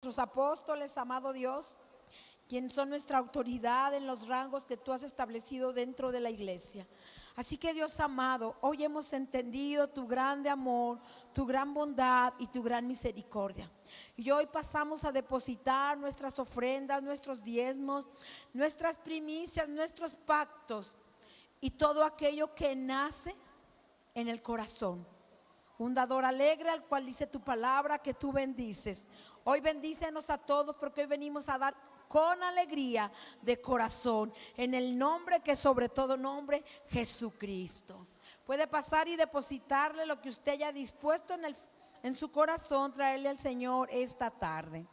nuestros apóstoles, amado Dios, quienes son nuestra autoridad en los rangos que tú has establecido dentro de la iglesia. Así que Dios amado, hoy hemos entendido tu grande amor, tu gran bondad y tu gran misericordia. Y hoy pasamos a depositar nuestras ofrendas, nuestros diezmos, nuestras primicias, nuestros pactos y todo aquello que nace en el corazón. Un dador alegre al cual dice tu palabra que tú bendices. Hoy bendícenos a todos porque hoy venimos a dar con alegría de corazón en el nombre que sobre todo nombre, Jesucristo. Puede pasar y depositarle lo que usted haya dispuesto en su corazón, traerle al Señor esta tarde.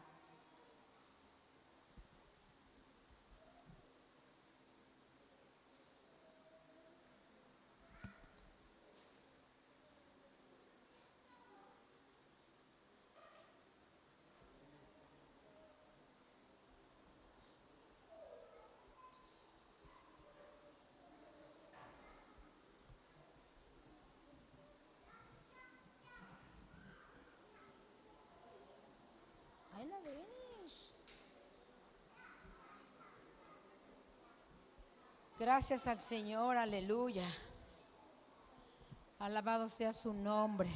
Ahí la ves. Gracias al Señor, aleluya. Alabado sea su nombre.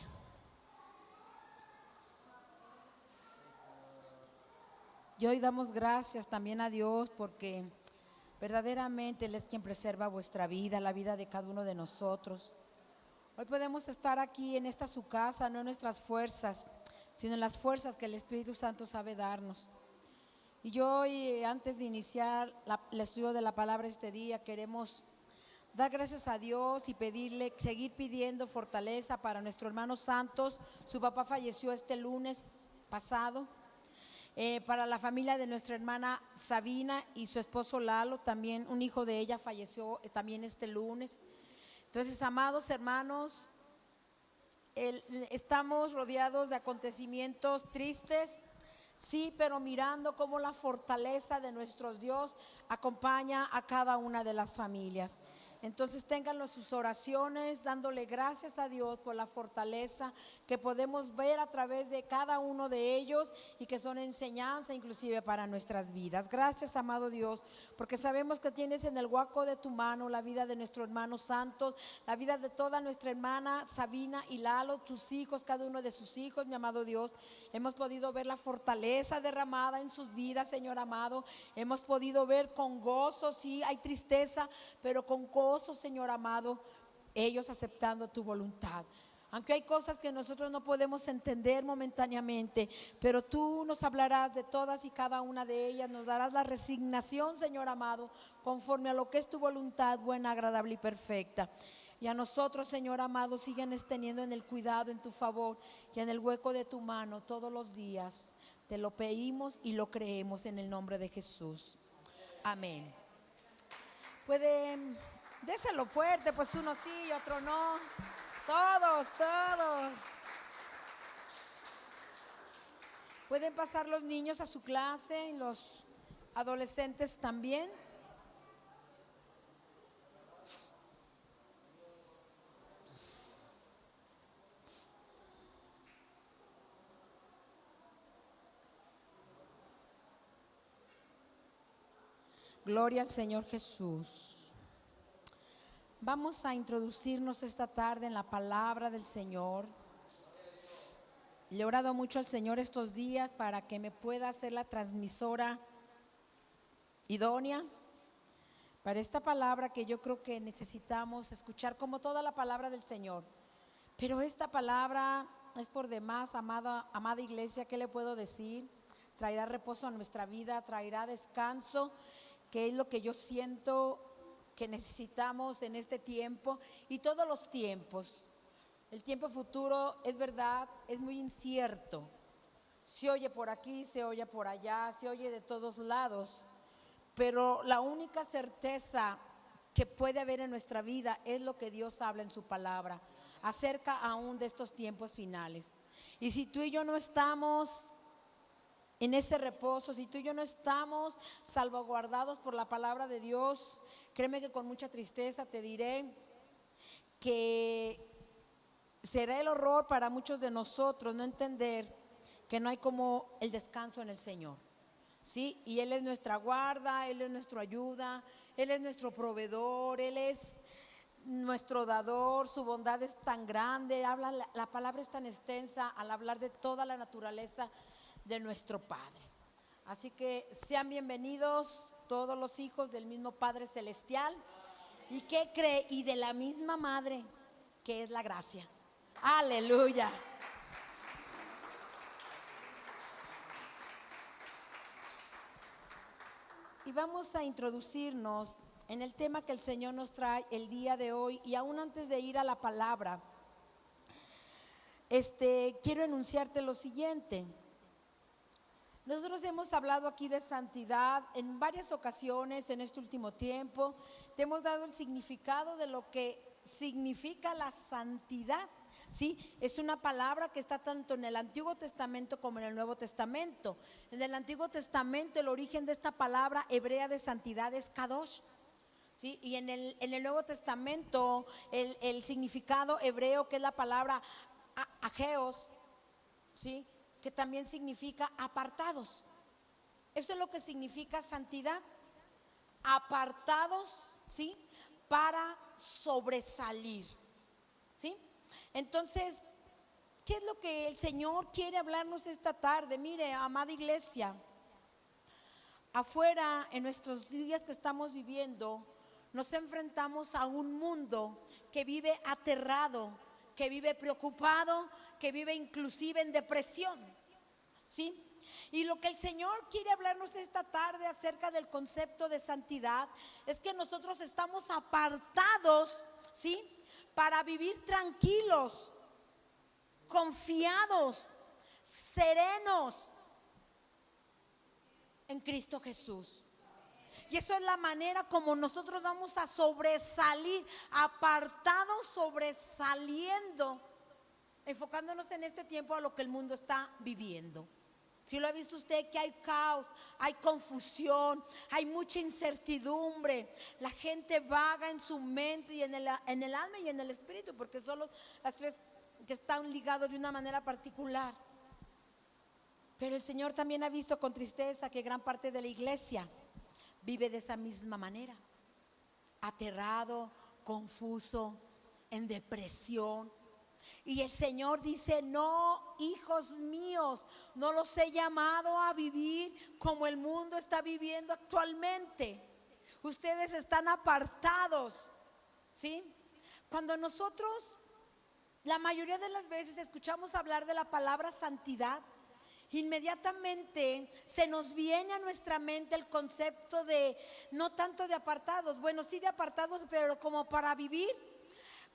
Y hoy damos gracias también a Dios porque verdaderamente Él es quien preserva vuestra vida, la vida de cada uno de nosotros. Hoy podemos estar aquí en esta su casa, no en nuestras fuerzas, sino en las fuerzas que el Espíritu Santo sabe darnos. Y yo hoy, antes de iniciar el estudio de la palabra este día, queremos dar gracias a Dios y pedirle, seguir pidiendo fortaleza para nuestro hermano Santos. Su papá falleció este lunes pasado. Para la familia de nuestra hermana Sabina y su esposo Lalo, también un hijo de ella falleció también este lunes. Entonces, amados hermanos, estamos rodeados de acontecimientos tristes, sí, pero mirando cómo la fortaleza de nuestro Dios acompaña a cada una de las familias. Entonces ténganlo sus oraciones, dándole gracias a Dios por la fortaleza que podemos ver a través de cada uno de ellos y que son enseñanza inclusive para nuestras vidas. Gracias, amado Dios, porque sabemos que tienes en el huaco de tu mano la vida de nuestro hermano Santos, la vida de toda nuestra hermana Sabina y Lalo, tus hijos, cada uno de sus hijos, mi amado Dios. Hemos podido ver la fortaleza derramada en sus vidas, Señor amado. Hemos podido ver con gozo, sí, hay tristeza, pero con gozo, Señor amado, ellos aceptando tu voluntad. Aunque hay cosas que nosotros no podemos entender momentáneamente, pero tú nos hablarás de todas y cada una de ellas, nos darás la resignación, Señor amado, conforme a lo que es tu voluntad buena, agradable y perfecta. Y a nosotros, Señor amado, síguenos teniendo en el cuidado, en tu favor y en el hueco de tu mano todos los días. Te lo pedimos y lo creemos en el nombre de Jesús. Amén. Pueden, déselo fuerte, pues uno sí y otro no. Todos. Pueden pasar los niños a su clase y los adolescentes también. Gloria al Señor Jesús. Vamos a introducirnos esta tarde en la palabra del Señor. Le he orado mucho al Señor estos días para que me pueda hacer la transmisora idónea para esta palabra que yo creo que necesitamos escuchar, como toda la palabra del Señor. Pero esta palabra es por demás, amada iglesia, ¿qué le puedo decir? Traerá reposo a nuestra vida, traerá descanso, que es lo que yo siento que necesitamos en este tiempo y todos los tiempos. El tiempo futuro, es verdad, es muy incierto. Se oye por aquí, se oye por allá, se oye de todos lados, pero la única certeza que puede haber en nuestra vida es lo que Dios habla en su palabra acerca aún de estos tiempos finales. Y si tú y yo no estamos en ese reposo, si tú y yo no estamos salvaguardados por la palabra de Dios, créeme que con mucha tristeza te diré que será el horror para muchos de nosotros no entender que no hay como el descanso en el Señor. Sí, y Él es nuestra guarda, Él es nuestra ayuda, Él es nuestro proveedor, Él es nuestro dador, su bondad es tan grande, la palabra es tan extensa al hablar de toda la naturaleza de nuestro Padre. Así que sean bienvenidos todos los hijos del mismo Padre Celestial. ¿Y qué cree? Y de la misma Madre, que es la gracia. Aleluya. Y vamos a introducirnos en el tema que el Señor nos trae el día de hoy. Y aún antes de ir a la palabra, quiero enunciarte lo siguiente. Nosotros hemos hablado aquí de santidad en varias ocasiones en este último tiempo. Te hemos dado el significado de lo que significa la santidad. Sí, es una palabra que está tanto en el Antiguo Testamento como en el Nuevo Testamento. En el Antiguo Testamento el origen de esta palabra hebrea de santidad es kadosh. Sí, y en el Nuevo Testamento el significado hebreo, que es la palabra ageos, sí, que también significa apartados. Eso es lo que significa santidad. Apartados, ¿sí? Para sobresalir, ¿sí? Entonces, ¿qué es lo que el Señor quiere hablarnos esta tarde? Mire, amada iglesia, afuera en nuestros días que estamos viviendo, nos enfrentamos a un mundo que vive aterrado, que vive preocupado, que vive inclusive en depresión, ¿sí? Y lo que el Señor quiere hablarnos esta tarde acerca del concepto de santidad es que nosotros estamos apartados, ¿sí? Para vivir tranquilos, confiados, serenos en Cristo Jesús. Y eso es la manera como nosotros vamos a sobresalir, apartados, sobresaliendo, enfocándonos en este tiempo a lo que el mundo está viviendo. Si lo ha visto usted, que hay caos, hay confusión, hay mucha incertidumbre, la gente vaga en su mente y en el alma y en el espíritu, porque son las tres que están ligados de una manera particular. Pero el Señor también ha visto con tristeza que gran parte de la iglesia vive de esa misma manera, aterrado, confuso, en depresión. Y el Señor dice: no, hijos míos, no los he llamado a vivir como el mundo está viviendo actualmente. Ustedes están apartados, ¿sí? Cuando nosotros, la mayoría de las veces, escuchamos hablar de la palabra santidad, inmediatamente se nos viene a nuestra mente el concepto de, no tanto de apartados, bueno, sí de apartados, pero como para vivir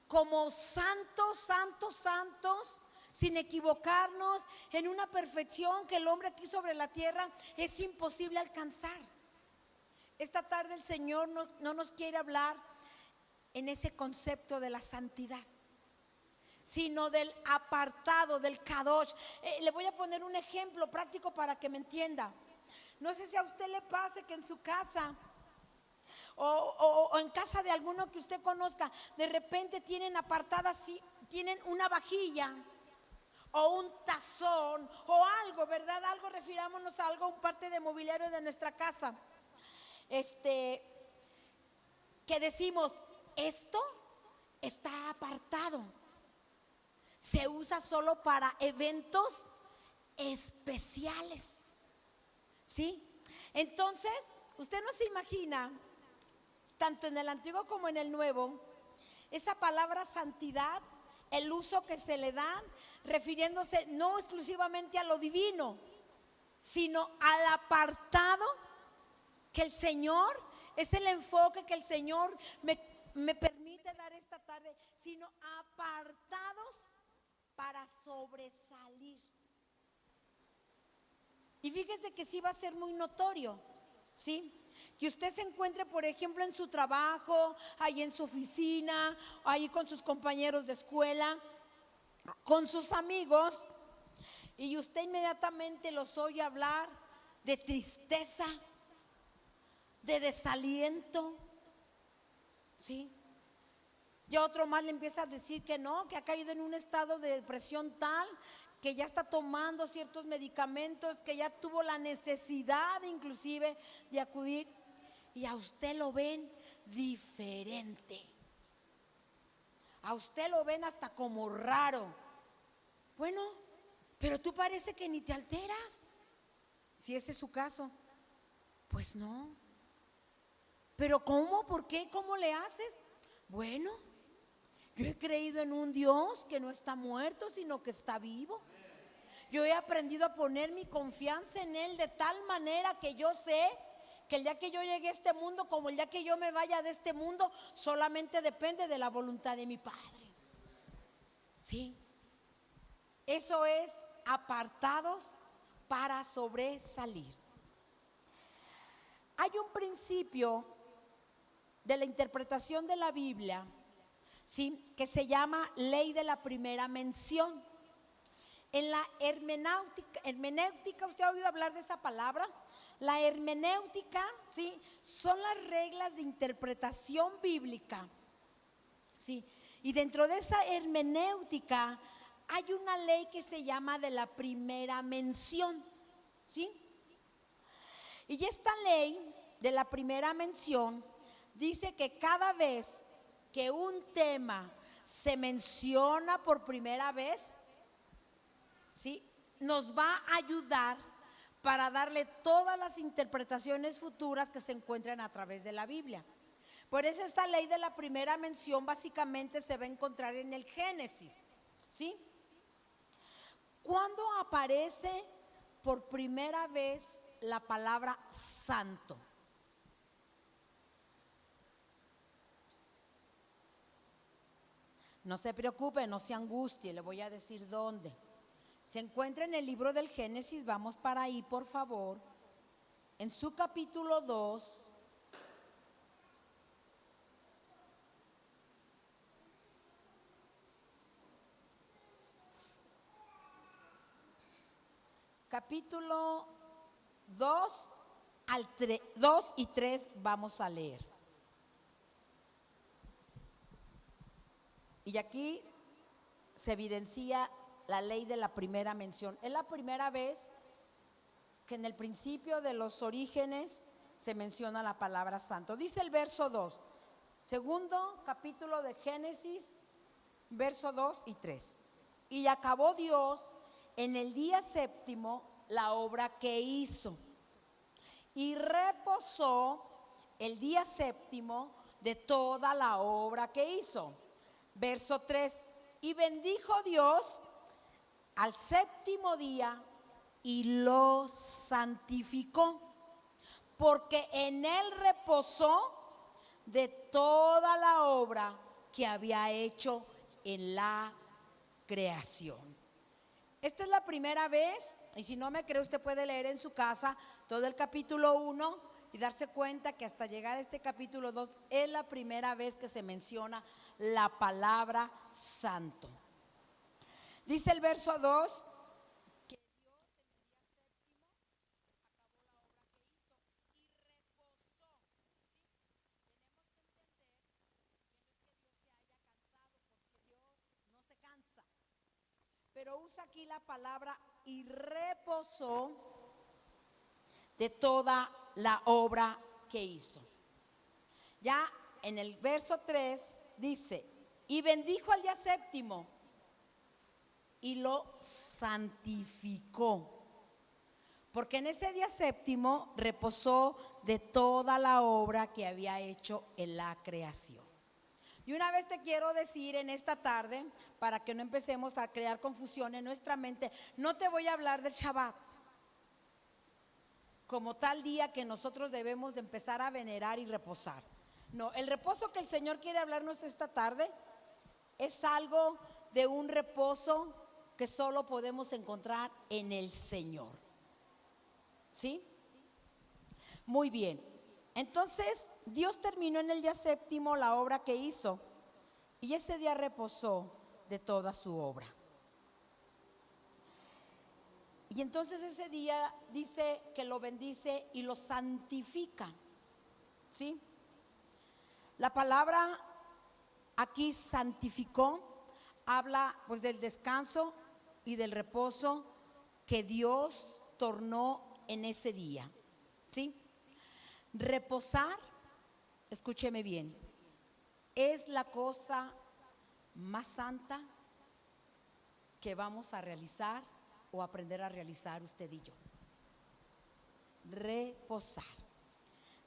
como santos, santos, santos, sin equivocarnos, en una perfección que el hombre aquí sobre la tierra es imposible alcanzar. Esta tarde el Señor no nos quiere hablar en ese concepto de la santidad, sino del apartado, del kadosh. Le voy a poner un ejemplo práctico para que me entienda. No sé si a usted le pase que en su casa o en casa de alguno que usted conozca, de repente tienen apartadas, tienen una vajilla o un tazón o algo, ¿verdad? Algo, refirámonos a algo, un parte de mobiliario de nuestra casa, que decimos, esto está apartado, se usa solo para eventos especiales, ¿sí? Entonces, usted no se imagina, tanto en el Antiguo como en el Nuevo, esa palabra santidad, el uso que se le da, refiriéndose no exclusivamente a lo divino, sino al apartado que el Señor, es el enfoque que el Señor me permite dar esta tarde, sino apartados para sobresalir. Y fíjese que sí va a ser muy notorio, ¿sí? Que usted se encuentre, por ejemplo, en su trabajo, ahí en su oficina, ahí con sus compañeros de escuela, con sus amigos, y usted inmediatamente los oye hablar de tristeza, de desaliento, ¿sí? Y a otro más le empieza a decir que no, que ha caído en un estado de depresión tal que ya está tomando ciertos medicamentos, que ya tuvo la necesidad inclusive de acudir, y a usted lo ven diferente. A usted lo ven hasta como raro. Bueno, pero tú parece que ni te alteras. Si ese es su caso, pues no. Pero ¿cómo? ¿Por qué? ¿Cómo le haces? Bueno, yo he creído en un Dios que no está muerto, sino que está vivo. Yo he aprendido a poner mi confianza en Él de tal manera que yo sé que el día que yo llegue a este mundo, como el día que yo me vaya de este mundo, solamente depende de la voluntad de mi Padre. ¿Sí? Eso es apartados para sobresalir. Hay un principio de la interpretación de la Biblia, ¿sí?, que se llama ley de la primera mención. En la hermenéutica, ¿usted ha oído hablar de esa palabra? La hermenéutica, ¿sí?, son las reglas de interpretación bíblica, ¿sí? Y dentro de esa hermenéutica hay una ley que se llama de la primera mención, ¿sí? Y esta ley de la primera mención dice que cada vez que un tema se menciona por primera vez, ¿sí?, nos va a ayudar para darle todas las interpretaciones futuras que se encuentran a través de la Biblia. Por eso esta ley de la primera mención básicamente se va a encontrar en el Génesis, ¿sí? ¿Cuándo aparece por primera vez la palabra santo? No se preocupe, no se angustie, le voy a decir dónde. Se encuentra en el libro del Génesis, vamos para ahí por favor, en su capítulo 2. Capítulo 2, 2 y 3 vamos a leer. Y aquí se evidencia la ley de la primera mención. Es la primera vez que en el principio de los orígenes se menciona la palabra santo. Dice el verso 2, segundo capítulo de Génesis, verso 2 y 3. Y acabó Dios en el día séptimo la obra que hizo, y reposó el día séptimo de toda la obra que hizo. Verso 3, y bendijo Dios al séptimo día y lo santificó, porque en él reposó de toda la obra que había hecho en la creación. Esta es la primera vez, y si no me cree usted puede leer en su casa todo el capítulo 1 y darse cuenta que hasta llegar a este capítulo 2 es la primera vez que se menciona la palabra santo. Dice el verso 2 que Dios en el día séptimo acabó la obra que hizo y reposó. ¿Sí? Tenemos que entender que no es que Dios se haya cansado, porque Dios no se cansa, pero usa aquí la palabra y reposó de toda la obra que hizo. Ya en el verso 3 dice, y bendijo al día séptimo y lo santificó, porque en ese día séptimo reposó de toda la obra que había hecho en la creación. Y una vez te quiero decir en esta tarde, para que no empecemos a crear confusión en nuestra mente, no te voy a hablar del Shabbat como tal día que nosotros debemos de empezar a venerar y reposar. No, el reposo que el Señor quiere hablarnos esta tarde es algo de un reposo que solo podemos encontrar en el Señor. ¿Sí? Muy bien. Entonces, Dios terminó en el día séptimo la obra que hizo y ese día reposó de toda su obra. Y entonces ese día dice que lo bendice y lo santifica. ¿Sí? La palabra aquí santificó habla pues del descanso y del reposo que Dios tornó en ese día. ¿Sí? Reposar, escúcheme bien, es la cosa más santa que vamos a realizar o aprender a realizar usted y yo. Reposar.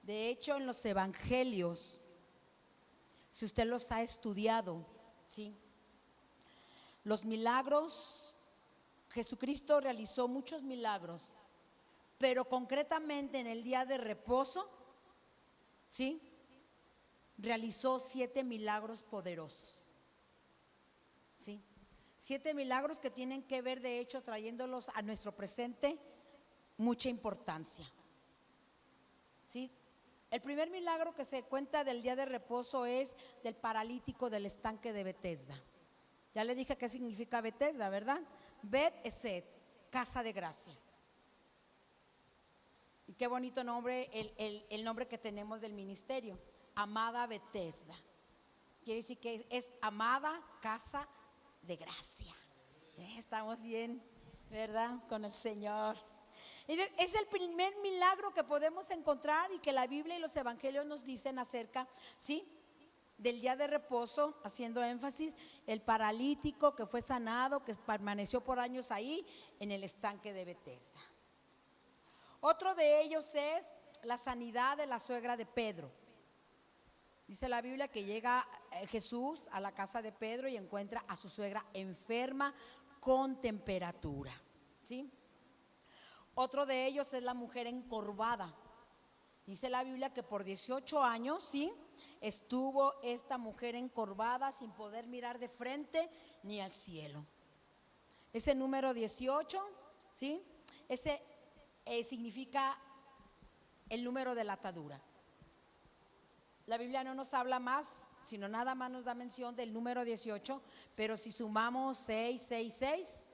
De hecho, en los evangelios, si usted los ha estudiado, ¿sí? Los milagros, Jesucristo realizó muchos milagros, pero concretamente en el día de reposo, ¿sí? Realizó 7 milagros poderosos, ¿sí? 7 milagros que tienen que ver, de hecho, trayéndolos a nuestro presente, mucha importancia, ¿sí? El primer milagro que se cuenta del día de reposo es del paralítico del estanque de Betesda. Ya le dije qué significa Betesda, ¿verdad? Bet Eset, casa de gracia. Y qué bonito nombre, el nombre que tenemos del ministerio, Amada Betesda. Quiere decir que es amada casa de gracia. Estamos bien, ¿verdad? Con el Señor. Es el primer milagro que podemos encontrar y que la Biblia y los evangelios nos dicen acerca, ¿sí?, del día de reposo, haciendo énfasis, el paralítico que fue sanado, que permaneció por años ahí en el estanque de Betesda. Otro de ellos es la sanidad de la suegra de Pedro. Dice la Biblia que llega Jesús a la casa de Pedro y encuentra a su suegra enferma con temperatura, ¿sí? Otro de ellos es la mujer encorvada. Dice la Biblia que por 18 años, ¿sí?, estuvo esta mujer encorvada sin poder mirar de frente ni al cielo. Ese número 18, ¿sí?, ese significa el número de la atadura. La Biblia no nos habla más, sino nada más nos da mención del número 18, pero si sumamos 666,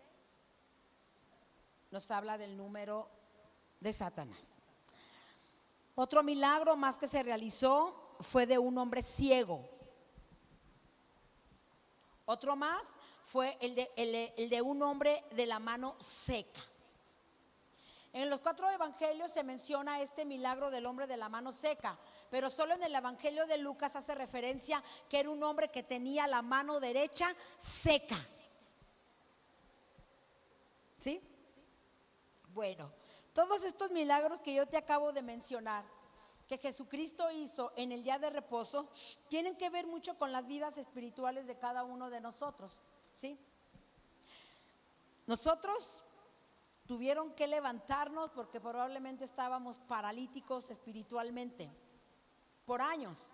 nos habla del número de Satanás. Otro milagro más que se realizó fue de un hombre ciego. Otro más fue el de un hombre de la mano seca. En los 4 evangelios se menciona este milagro del hombre de la mano seca, pero solo en el evangelio de Lucas hace referencia que era un hombre que tenía la mano derecha seca. ¿Sí? Bueno, todos estos milagros que yo te acabo de mencionar, que Jesucristo hizo en el día de reposo, tienen que ver mucho con las vidas espirituales de cada uno de nosotros, ¿sí? Nosotros tuvieron que levantarnos porque probablemente estábamos paralíticos espiritualmente por años,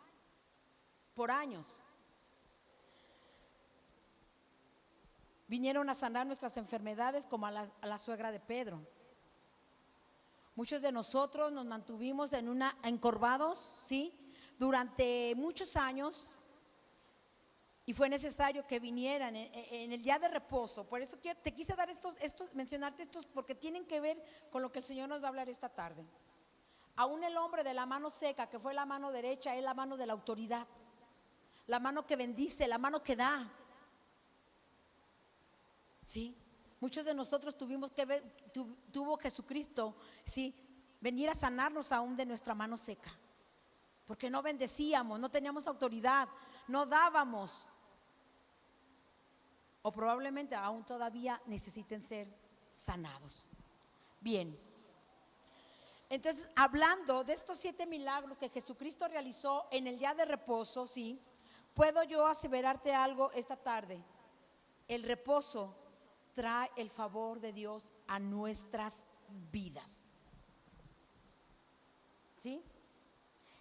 por años. Vinieron a sanar nuestras enfermedades como a la suegra de Pedro. Muchos de nosotros nos mantuvimos encorvados, ¿sí?, durante muchos años, y fue necesario que vinieran en el día de reposo. Por eso te quise dar mencionarte estos, porque tienen que ver con lo que el Señor nos va a hablar esta tarde. Aún el hombre de la mano seca, que fue la mano derecha, es la mano de la autoridad, la mano que bendice, la mano que da. ¿Sí? Muchos de nosotros tuvo Jesucristo, ¿sí?, venir a sanarnos aún de nuestra mano seca, porque no bendecíamos, no teníamos autoridad, no dábamos, o probablemente aún todavía necesiten ser sanados. Bien, entonces, hablando de estos 7 milagros que Jesucristo realizó en el día de reposo, ¿sí?, puedo yo aseverarte algo esta tarde: el reposo trae el favor de Dios a nuestras vidas, ¿sí?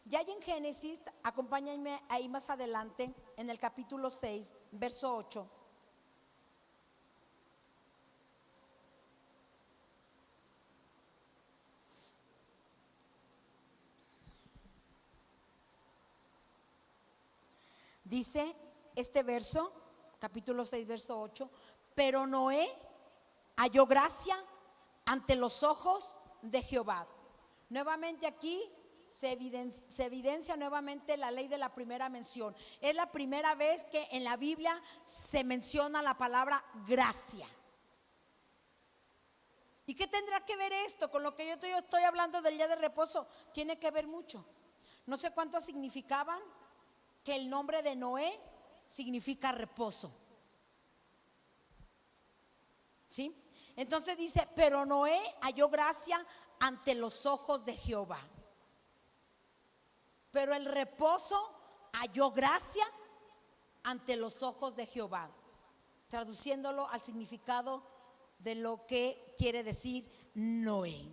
Ya hay en Génesis, acompáñenme ahí más adelante, en el capítulo 6, verso 8. Dice este verso, capítulo 6, verso 8: pero Noé halló gracia ante los ojos de Jehová. Nuevamente aquí se evidencia nuevamente la ley de la primera mención. Es la primera vez que en la Biblia se menciona la palabra gracia. ¿Y qué tendrá que ver esto con lo que yo estoy hablando del día de reposo? Tiene que ver mucho. No sé cuánto significaban que el nombre de Noé significa reposo. ¿Sí? Entonces dice, pero Noé halló gracia ante los ojos de Jehová. Pero el reposo halló gracia ante los ojos de Jehová. Traduciéndolo al significado de lo que quiere decir Noé.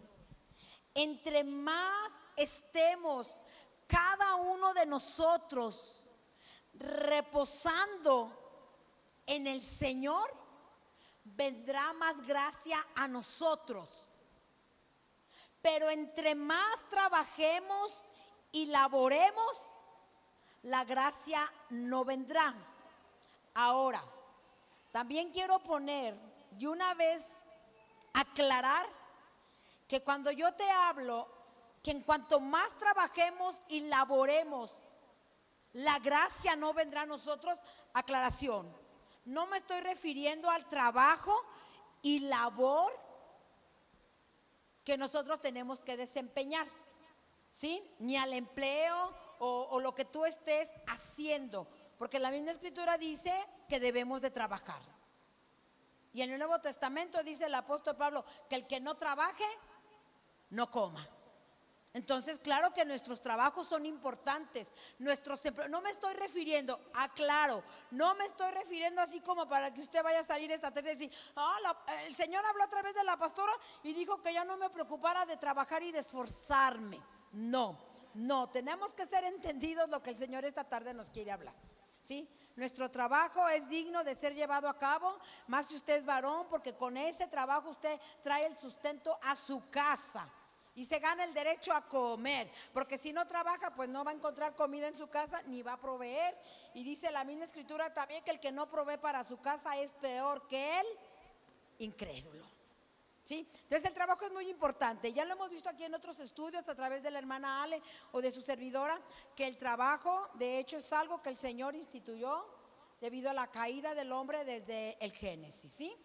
Entre más estemos cada uno de nosotros reposando en el Señor, vendrá más gracia a nosotros. Pero entre más trabajemos y laboremos, la gracia no vendrá. Ahora, también quiero poner de una vez aclarar que cuando yo te hablo que en cuanto más trabajemos y laboremos, la gracia no vendrá a nosotros, aclaración, no me estoy refiriendo al trabajo y labor que nosotros tenemos que desempeñar, ¿sí? Ni al empleo o lo que tú estés haciendo, porque la misma Escritura dice que debemos de trabajar. Y en el Nuevo Testamento dice el apóstol Pablo que el que no trabaje, no coma. Entonces, claro que nuestros trabajos son importantes. No me estoy refiriendo, aclaro, no me estoy refiriendo así como para que usted vaya a salir esta tarde y decir, el Señor habló a través de la pastora y dijo que ya no me preocupara de trabajar y de esforzarme. No, tenemos que ser entendidos lo que el Señor esta tarde nos quiere hablar, ¿sí? Nuestro trabajo es digno de ser llevado a cabo, más si usted es varón, porque con ese trabajo usted trae el sustento a su casa y se gana el derecho a comer, porque si no trabaja, pues no va a encontrar comida en su casa ni va a proveer. Y dice la misma Escritura también que el que no provee para su casa es peor que el incrédulo, ¿sí? Entonces el trabajo es muy importante. Ya lo hemos visto aquí en otros estudios a través de la hermana Ale o de su servidora, que el trabajo de hecho es algo que el Señor instituyó debido a la caída del hombre desde el Génesis, ¿sí?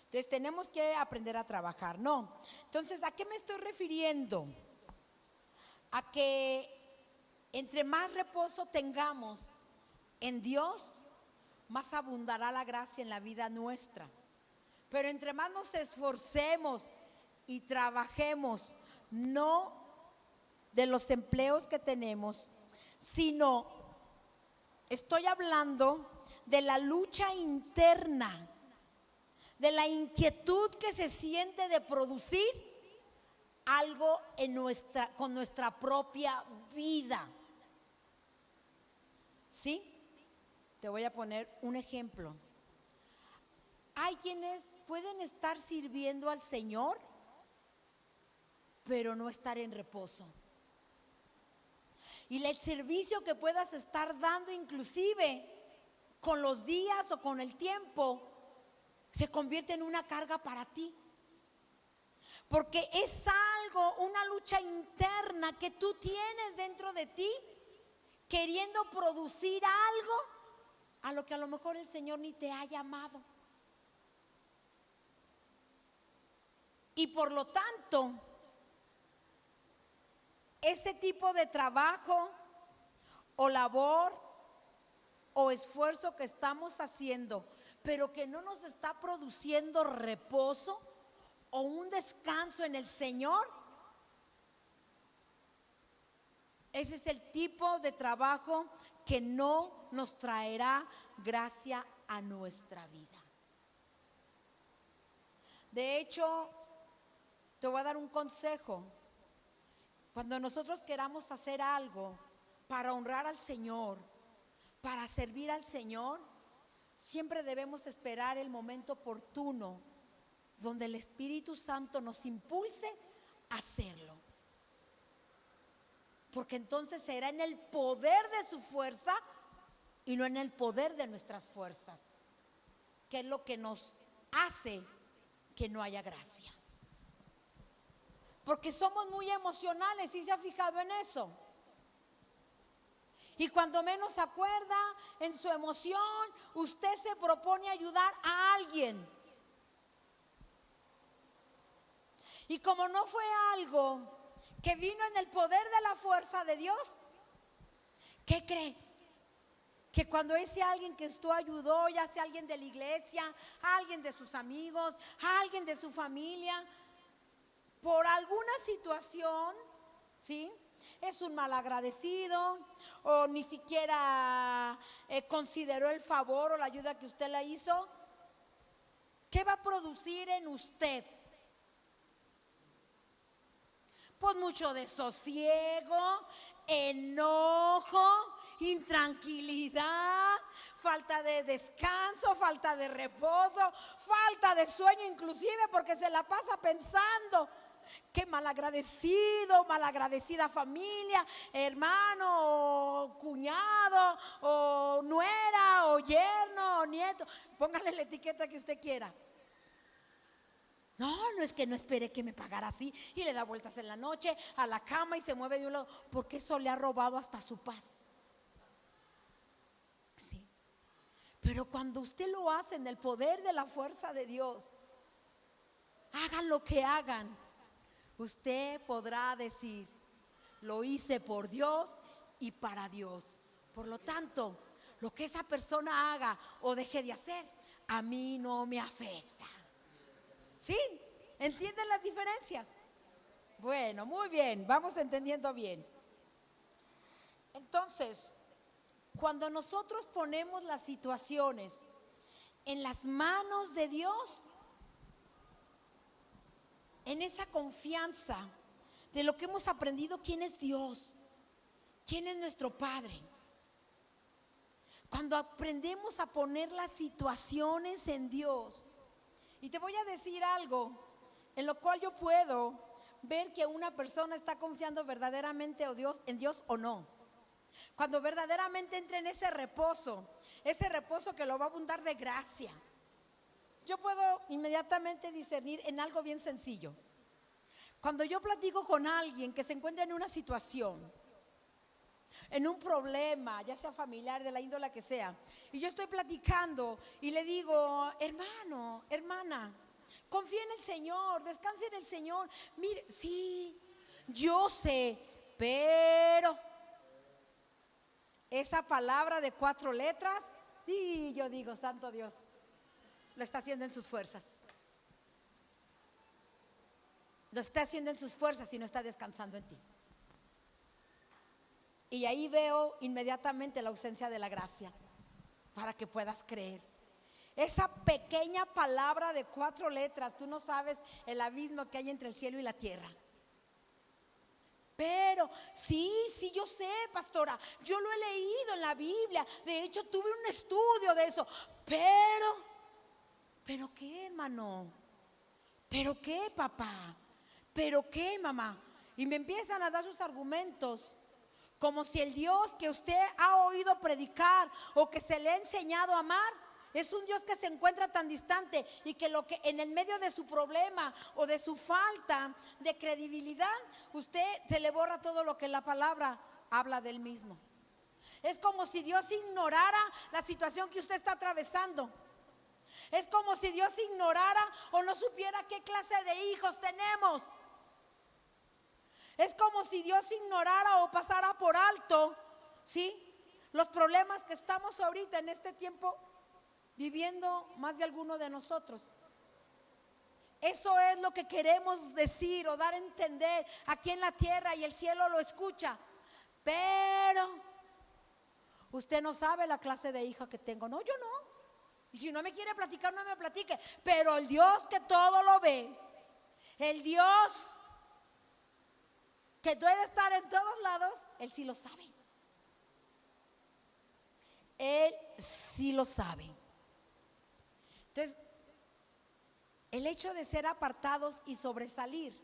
Entonces tenemos que aprender a trabajar, ¿no? Entonces, ¿a qué me estoy refiriendo? A que entre más reposo tengamos en Dios, más abundará la gracia en la vida nuestra. Pero entre más nos esforcemos y trabajemos, no de los empleos que tenemos, sino estoy hablando de la lucha interna, de la inquietud que se siente de producir algo con nuestra propia vida. ¿Sí? Te voy a poner un ejemplo. Hay quienes pueden estar sirviendo al Señor, pero no estar en reposo. Y el servicio que puedas estar dando, inclusive con los días o con el tiempo, se convierte en una carga para ti. Porque es algo, una lucha interna que tú tienes dentro de ti, queriendo producir algo a lo que a lo mejor el Señor ni te ha llamado. Y por lo tanto, ese tipo de trabajo o labor o esfuerzo que estamos haciendo, pero que no nos está produciendo reposo o un descanso en el Señor, ese es el tipo de trabajo que no nos traerá gracia a nuestra vida. De hecho, te voy a dar un consejo. Cuando nosotros queramos hacer algo para honrar al Señor, para servir al Señor, siempre debemos esperar el momento oportuno donde el Espíritu Santo nos impulse a hacerlo. Porque entonces será en el poder de su fuerza y no en el poder de nuestras fuerzas, que es lo que nos hace que no haya gracia. Porque somos muy emocionales, ¿sí se ha fijado en eso? Y cuando menos se acuerda, en su emoción, usted se propone ayudar a alguien. Y como no fue algo que vino en el poder de la fuerza de Dios, ¿qué cree? Que cuando ese alguien que usted ayudó, ya sea alguien de la iglesia, alguien de sus amigos, alguien de su familia, por alguna situación, ¿sí?, es un malagradecido o ni siquiera consideró el favor o la ayuda que usted le hizo, ¿qué va a producir en usted? Pues mucho desosiego, enojo, intranquilidad, falta de descanso, falta de reposo, falta de sueño inclusive, porque se la pasa pensando. Qué malagradecido, malagradecida familia, hermano, o cuñado, o nuera, o yerno, o nieto. Póngale la etiqueta que usted quiera. No, no es que no espere que me pagara así y le da vueltas en la noche a la cama y se mueve de un lado, porque eso le ha robado hasta su paz. Sí. Pero cuando usted lo hace en el poder de la fuerza de Dios, hagan lo que hagan, usted podrá decir: lo hice por Dios y para Dios. Por lo tanto, lo que esa persona haga o deje de hacer, a mí no me afecta. ¿Sí? ¿Entienden las diferencias? Bueno, muy bien, vamos entendiendo bien. Entonces, cuando nosotros ponemos las situaciones en las manos de Dios, en esa confianza de lo que hemos aprendido, quién es Dios, quién es nuestro Padre. Cuando aprendemos a poner las situaciones en Dios, y te voy a decir algo en lo cual yo puedo ver que una persona está confiando verdaderamente en Dios o no. Cuando verdaderamente entra en ese reposo que lo va a abundar de gracia. Yo puedo inmediatamente discernir en algo bien sencillo. Cuando yo platico con alguien que se encuentra en una situación, en un problema, ya sea familiar, de la índole que sea, y yo estoy platicando y le digo: hermano, hermana, confía en el Señor, descanse en el Señor. Mire, sí, yo sé, pero esa palabra de 4 letras, y yo digo: santo Dios, lo está haciendo en sus fuerzas. Lo está haciendo en sus fuerzas y no está descansando en ti. Y ahí veo inmediatamente la ausencia de la gracia para que puedas creer. Esa pequeña palabra de 4 letras, tú no sabes el abismo que hay entre el cielo y la tierra. Pero sí, yo sé, pastora, yo lo he leído en la Biblia, de hecho tuve un estudio de eso. ¿Pero qué, hermano? ¿Pero qué, papá? ¿Pero qué, mamá? Y me empiezan a dar sus argumentos, como si el Dios que usted ha oído predicar o que se le ha enseñado a amar es un Dios que se encuentra tan distante, y que lo que en el medio de su problema o de su falta de credibilidad, usted se le borra todo lo que la palabra habla del mismo. Es como si Dios ignorara la situación que usted está atravesando. Es como si Dios ignorara o no supiera qué clase de hijos tenemos. Es como si Dios ignorara o pasara por alto, ¿sí?, los problemas que estamos ahorita en este tiempo viviendo más de alguno de nosotros. Eso es lo que queremos decir o dar a entender aquí en la tierra, y el cielo lo escucha. Pero usted no sabe la clase de hija que tengo. No, yo no. Y si no me quiere platicar, no me platique. Pero el Dios que todo lo ve, el Dios que puede estar en todos lados, Él sí lo sabe. Él sí lo sabe. Entonces, el hecho de ser apartados y sobresalir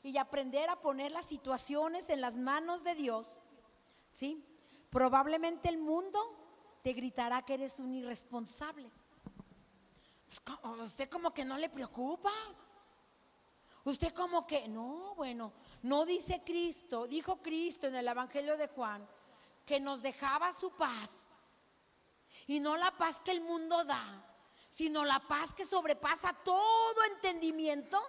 y aprender a poner las situaciones en las manos de Dios, ¿sí?, probablemente el mundo te gritará que eres un irresponsable. Usted como que no le preocupa. Usted como que no, bueno, no dice Cristo, dijo Cristo en el Evangelio de Juan que nos dejaba su paz, y no la paz que el mundo da, sino la paz que sobrepasa todo entendimiento.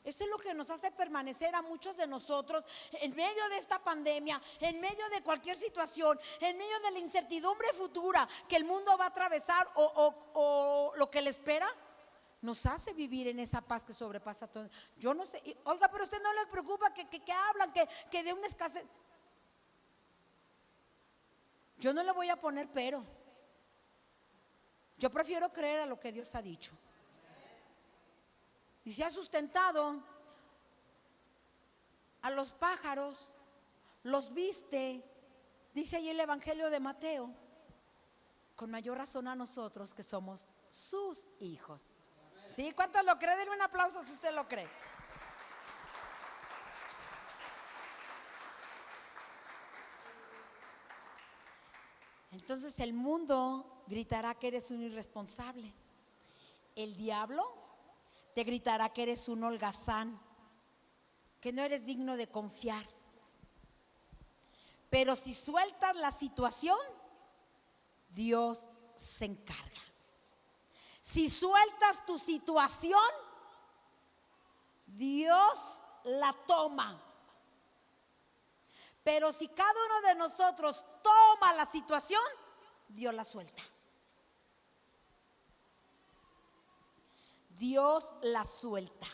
Esto es lo que nos hace permanecer a muchos de nosotros en medio de esta pandemia, en medio de cualquier situación, en medio de la incertidumbre futura que el mundo va a atravesar o lo que le espera. Nos hace vivir en esa paz que sobrepasa todo. Yo no sé, oiga, pero a usted no le preocupa que hablan, que de una escasez. Yo no le voy a poner pero. Yo prefiero creer a lo que Dios ha dicho. Y se ha sustentado a los pájaros, los viste, dice ahí el Evangelio de Mateo, con mayor razón a nosotros que somos sus hijos. ¿Sí? ¿Cuántos lo creen? Denme un aplauso si usted lo cree. Entonces el mundo gritará que eres un irresponsable. El diablo te gritará que eres un holgazán, que no eres digno de confiar. Pero si sueltas la situación, Dios se encarga. Si sueltas tu situación, Dios la toma. Pero si cada uno de nosotros toma la situación, Dios la suelta. Dios la suelta.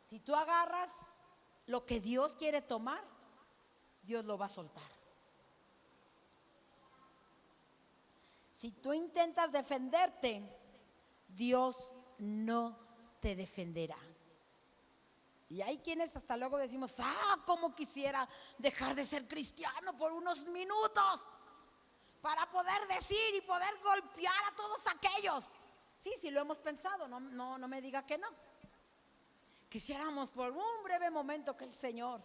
Si tú agarras lo que Dios quiere tomar, Dios lo va a soltar. Si tú intentas defenderte, Dios no te defenderá. Y hay quienes hasta luego decimos, cómo quisiera dejar de ser cristiano por unos minutos para poder decir y poder golpear a todos aquellos. Sí, lo hemos pensado, no me diga que no. Quisiéramos por un breve momento que el Señor,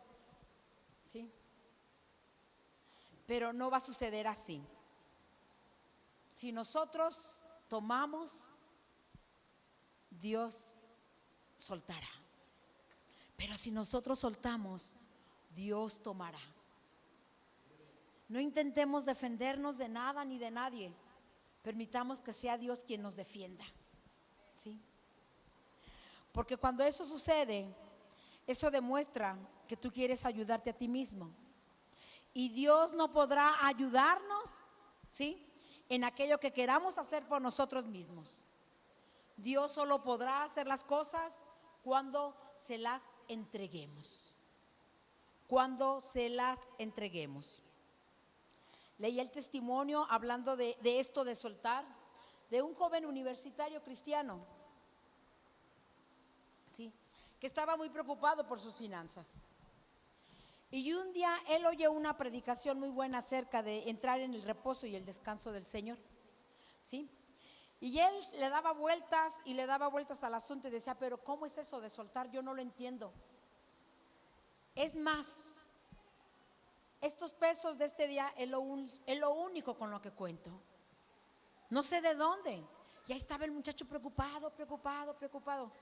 sí, pero no va a suceder así. Si nosotros tomamos, Dios soltará. Pero si nosotros soltamos, Dios tomará. No intentemos defendernos de nada ni de nadie. Permitamos que sea Dios quien nos defienda. ¿Sí? Porque cuando eso sucede, eso demuestra que tú quieres ayudarte a ti mismo. Y Dios no podrá ayudarnos, ¿sí?, en aquello que queramos hacer por nosotros mismos. Dios solo podrá hacer las cosas cuando se las entreguemos. Cuando se las entreguemos. Leí el testimonio hablando de esto de soltar, de un joven universitario cristiano, sí, que estaba muy preocupado por sus finanzas. Y un día él oye una predicación muy buena acerca de entrar en el reposo y el descanso del Señor, ¿sí? Y él le daba vueltas y le daba vueltas al asunto y decía, pero ¿cómo es eso de soltar? Yo no lo entiendo. Es más, estos pesos de este día es lo único con lo que cuento. No sé de dónde. Y ahí estaba el muchacho preocupado.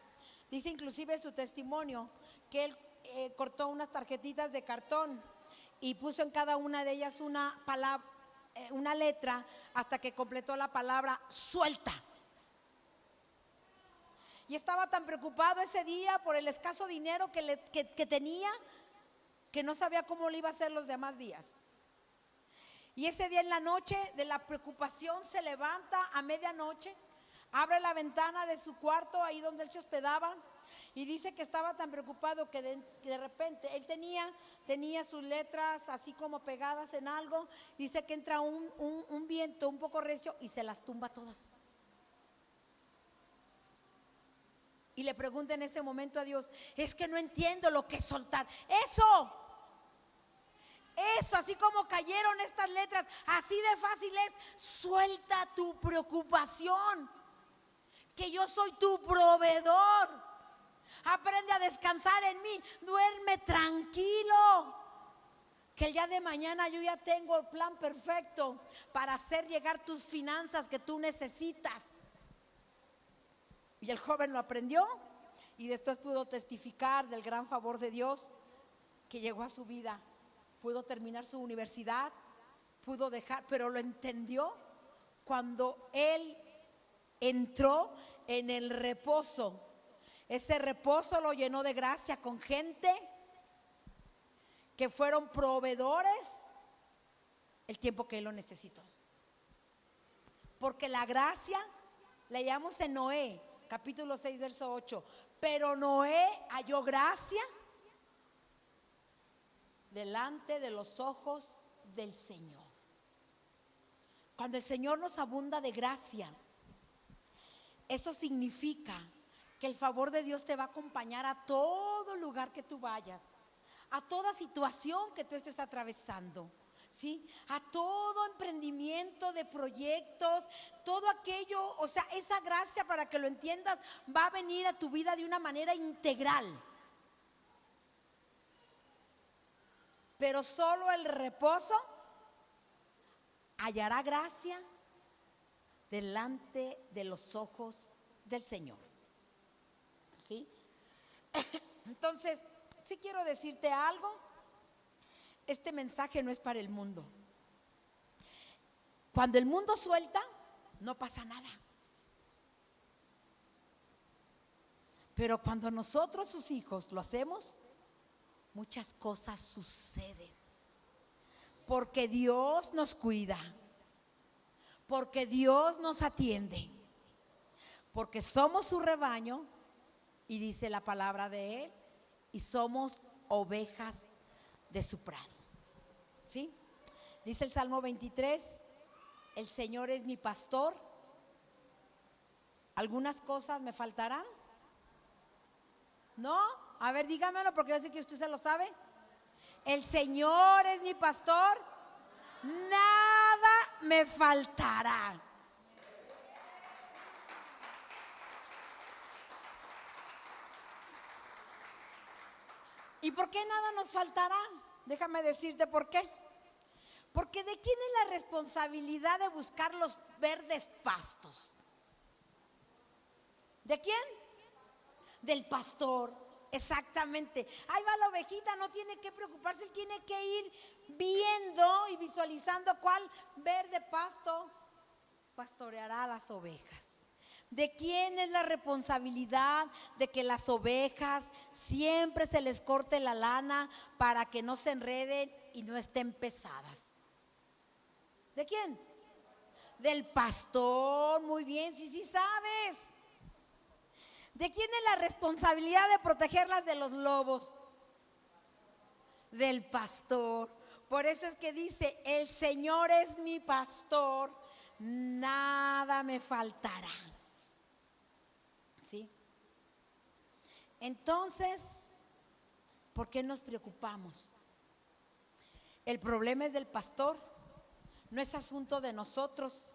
Dice inclusive su testimonio que él cortó unas tarjetitas de cartón y puso en cada una de ellas una palabra, una letra, hasta que completó la palabra suelta. Y estaba tan preocupado ese día por el escaso dinero que tenía, que no sabía cómo le iba a hacer los demás días. Y ese día en la noche de la preocupación se levanta a medianoche, abre la ventana de su cuarto, ahí donde él se hospedaba, y dice que estaba tan preocupado que de repente él tenía sus letras así como pegadas en algo. Dice que entra un viento un poco recio y se las tumba todas. Y le pregunta en ese momento a Dios, es que no entiendo lo que es soltar. Eso, así como cayeron estas letras, así de fácil es: suelta tu preocupación, que yo soy tu proveedor. Aprende a descansar en mí, duerme tranquilo, que el día de mañana yo ya tengo el plan perfecto para hacer llegar tus finanzas que tú necesitas. Y el joven lo aprendió y después pudo testificar del gran favor de Dios que llegó a su vida. Pudo terminar su universidad, pudo dejar, pero lo entendió cuando él entró en el reposo, Ese reposo lo llenó de gracia con gente que fueron proveedores el tiempo que él lo necesitó. Porque la gracia, leíamos en Noé, capítulo 6, verso 8. Pero Noé halló gracia delante de los ojos del Señor. Cuando el Señor nos abunda de gracia, eso significa que el favor de Dios te va a acompañar a todo lugar que tú vayas, a toda situación que tú estés atravesando, ¿sí? A todo emprendimiento de proyectos, todo aquello, o sea, esa gracia, para que lo entiendas, va a venir a tu vida de una manera integral. Pero solo el reposo hallará gracia delante de los ojos del Señor. ¿Sí? Entonces, sí quiero decirte algo. Este mensaje no es para el mundo. Cuando el mundo suelta, no pasa nada. Pero cuando nosotros, sus hijos, lo hacemos, muchas cosas suceden. Porque Dios nos cuida. Porque Dios nos atiende. Porque somos su rebaño. Y dice la palabra de Él, y somos ovejas de su prado. ¿Sí? Dice el Salmo 23, el Señor es mi pastor. ¿Algunas cosas me faltarán? ¿No? A ver, dígamelo, porque yo sé que usted se lo sabe. El Señor es mi pastor, nada me faltará. ¿Y por qué nada nos faltará? Déjame decirte por qué. Porque ¿de quién es la responsabilidad de buscar los verdes pastos? ¿De quién? Del pastor, exactamente. Ahí va la ovejita, no tiene que preocuparse, él tiene que ir viendo y visualizando cuál verde pasto pastoreará a las ovejas. ¿De quién es la responsabilidad de que las ovejas siempre se les corte la lana para que no se enreden y no estén pesadas? ¿De quién? Del pastor, muy bien, sí sabes. ¿De quién es la responsabilidad de protegerlas de los lobos? Del pastor. Por eso es que dice, el Señor es mi pastor, nada me faltará. ¿Sí? Entonces, ¿por qué nos preocupamos? El problema es del pastor, no es asunto de nosotros,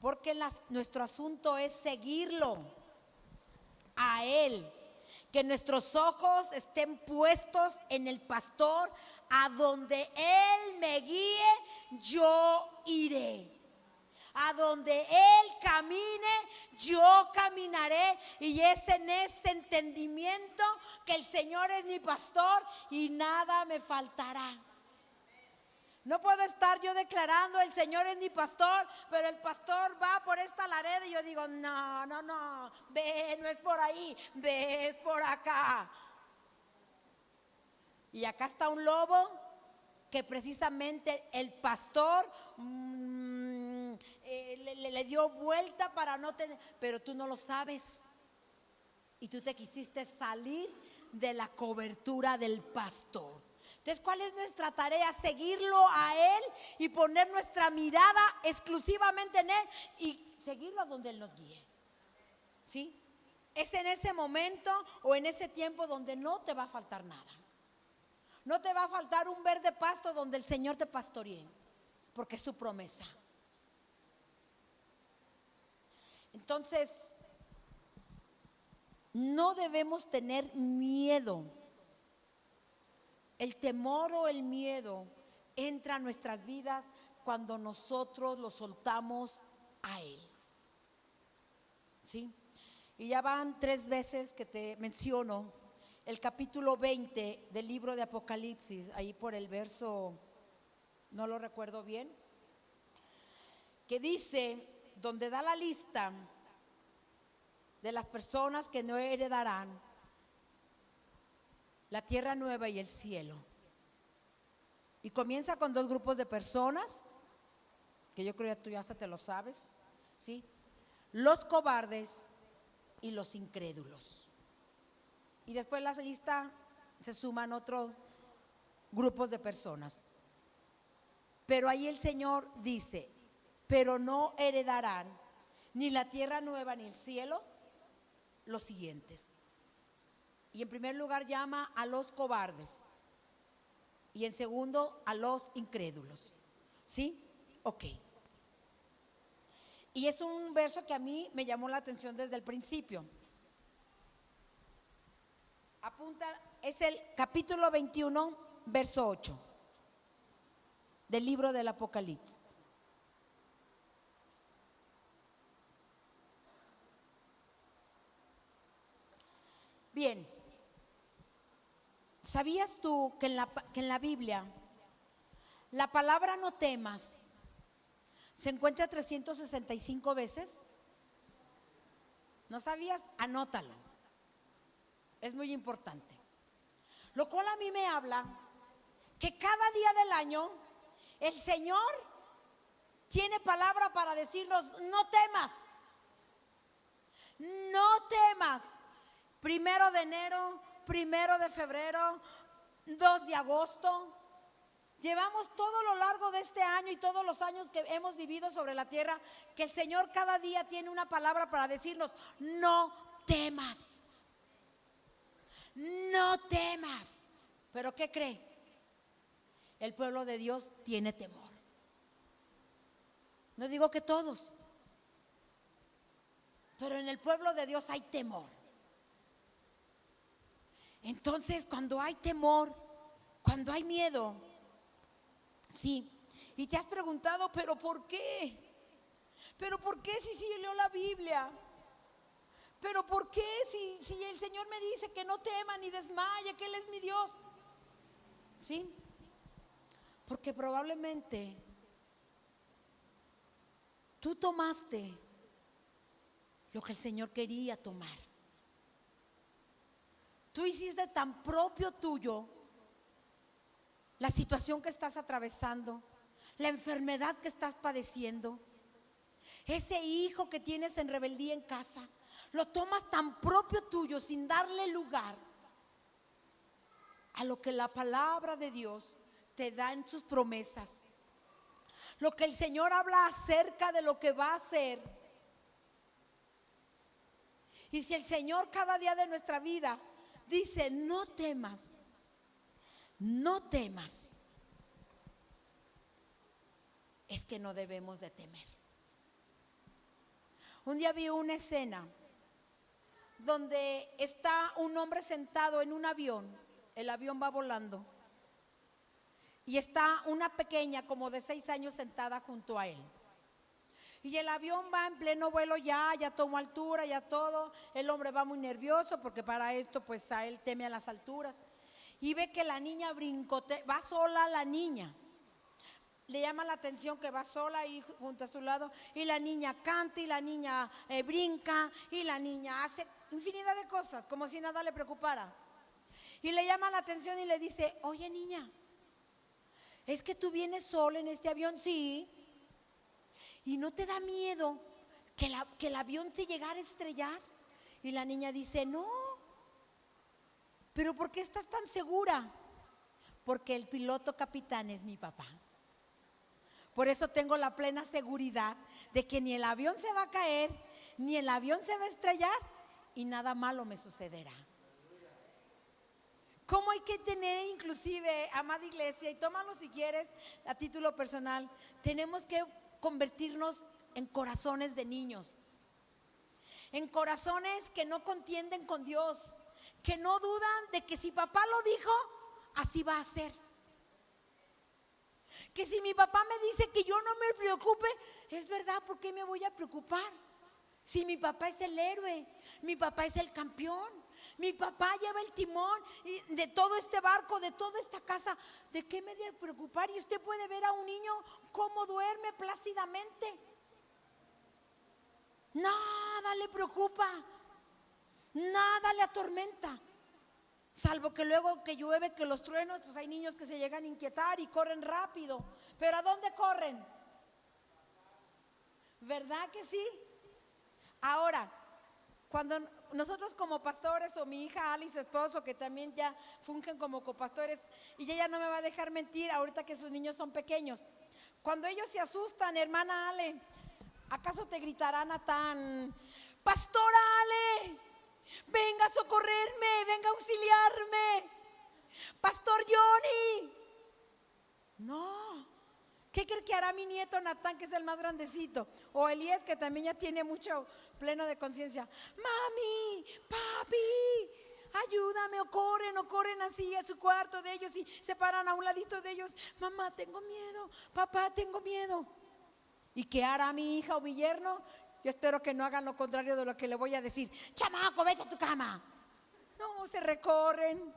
porque nuestro asunto es seguirlo a Él, que nuestros ojos estén puestos en el pastor, a donde Él me guíe, yo iré. A donde Él camine, yo caminaré. Y es en ese entendimiento que el Señor es mi pastor y nada me faltará. No puedo estar yo declarando, el Señor es mi pastor, pero el pastor va por esta lareda y yo digo, no, ve, no es por ahí, ve, es por acá. Y acá está un lobo que precisamente el pastor le dio vuelta para no tener, pero tú no lo sabes. Y tú te quisiste salir de la cobertura del pastor. Entonces, ¿cuál es nuestra tarea? Seguirlo a Él y poner nuestra mirada exclusivamente en Él y seguirlo a donde Él nos guíe. ¿Sí? Es en ese momento o en ese tiempo donde no te va a faltar nada. No te va a faltar un verde pasto donde el Señor te pastoree, porque es su promesa. Entonces, no debemos tener miedo. El temor o el miedo entra a nuestras vidas cuando nosotros lo soltamos a Él. ¿Sí? Y ya van 3 veces que te menciono el capítulo 20 del libro de Apocalipsis, ahí por el verso, no lo recuerdo bien, que dice, donde da la lista de las personas que no heredarán la tierra nueva y el cielo. Y comienza con dos grupos de personas, que yo creo que tú ya hasta te lo sabes, ¿sí? Los cobardes y los incrédulos. Y después la lista se suman otros grupos de personas. Pero ahí el Señor dice, pero no heredarán ni la tierra nueva ni el cielo los siguientes. Y en primer lugar llama a los cobardes y en segundo a los incrédulos. ¿Sí? Ok. Y es un verso que a mí me llamó la atención desde el principio. Apunta, es el capítulo 21, verso 8 del libro del Apocalipsis. Bien, ¿sabías tú que en la Biblia la palabra no temas se encuentra 365 veces? ¿No sabías? Anótalo. Es muy importante. Lo cual a mí me habla que cada día del año el Señor tiene palabra para decirnos, no temas. No temas. 1 de enero, 1 de febrero, 2 de agosto. Llevamos todo lo largo de este año y todos los años que hemos vivido sobre la tierra, que el Señor cada día tiene una palabra para decirnos, no temas. No temas. ¿Pero qué cree? El pueblo de Dios tiene temor. No digo que todos, pero en el pueblo de Dios hay temor. Entonces, cuando hay temor, cuando hay miedo, sí, y te has preguntado, ¿pero por qué? ¿Pero por qué si leo la Biblia? ¿Pero por qué si el Señor me dice que no tema ni desmaye, que Él es mi Dios? ¿Sí? Porque probablemente tú tomaste lo que el Señor quería tomar. Tú hiciste tan propio tuyo la situación que estás atravesando, la enfermedad que estás padeciendo, ese hijo que tienes en rebeldía en casa, lo tomas tan propio tuyo sin darle lugar a lo que la palabra de Dios te da en sus promesas, lo que el Señor habla acerca de lo que va a hacer. Y si el Señor cada día de nuestra vida dice, no temas, no temas, es que no debemos de temer. Un día vi una escena donde está un hombre sentado en un avión, el avión va volando, y está una pequeña como de 6 años sentada junto a él. Y el avión va en pleno vuelo, ya tomó altura, ya todo. El hombre va muy nervioso porque para esto pues a él teme a las alturas. Y ve que la niña brincotea, va sola la niña. Le llama la atención que va sola ahí junto a su lado. Y la niña canta y la niña brinca y la niña hace infinidad de cosas como si nada le preocupara. Y le llama la atención y le dice, oye niña, ¿es que tú vienes sola en este avión? Sí. ¿Y no te da miedo que el avión se llegara a estrellar? Y la niña dice, no. ¿Pero por qué estás tan segura? Porque el piloto capitán es mi papá. Por eso tengo la plena seguridad de que ni el avión se va a caer, ni el avión se va a estrellar y nada malo me sucederá. ¿Cómo hay que tener inclusive, amada iglesia, y tómalo si quieres a título personal, tenemos que convertirnos en corazones de niños, en corazones que no contienden con Dios, que no dudan de que si papá lo dijo, así va a ser. Que si mi papá me dice que yo no me preocupe, es verdad, ¿por qué me voy a preocupar? Si mi papá es el héroe, mi papá es el campeón, mi papá lleva el timón de todo este barco, de toda esta casa, ¿de qué me debe preocupar? Y usted puede ver a un niño cómo duerme plácidamente. Nada le preocupa. Nada le atormenta. Salvo que luego que llueve, que los truenos, pues hay niños que se llegan a inquietar y corren rápido. Pero ¿a dónde corren? ¿Verdad que sí? Ahora, cuando nosotros como pastores, o mi hija Ali y su esposo, que también ya fungen como copastores, y ella no me va a dejar mentir ahorita que sus niños son pequeños, cuando ellos se asustan, hermana Ale, ¿acaso te gritará Natán: pastora Ale, venga a socorrerme, venga a auxiliarme, pastor Johnny? No. ¿Qué cree que hará mi nieto Natán, que es el más grandecito? O Eliet, que también ya tiene mucho pleno de conciencia. Mami, papi, ayúdame. O corren así a su cuarto de ellos y se paran a un ladito de ellos. Mamá, tengo miedo. Papá, tengo miedo. ¿Y qué hará mi hija o mi yerno? Yo espero que no hagan lo contrario de lo que le voy a decir. Chamaco, vete a tu cama. No, se recorren.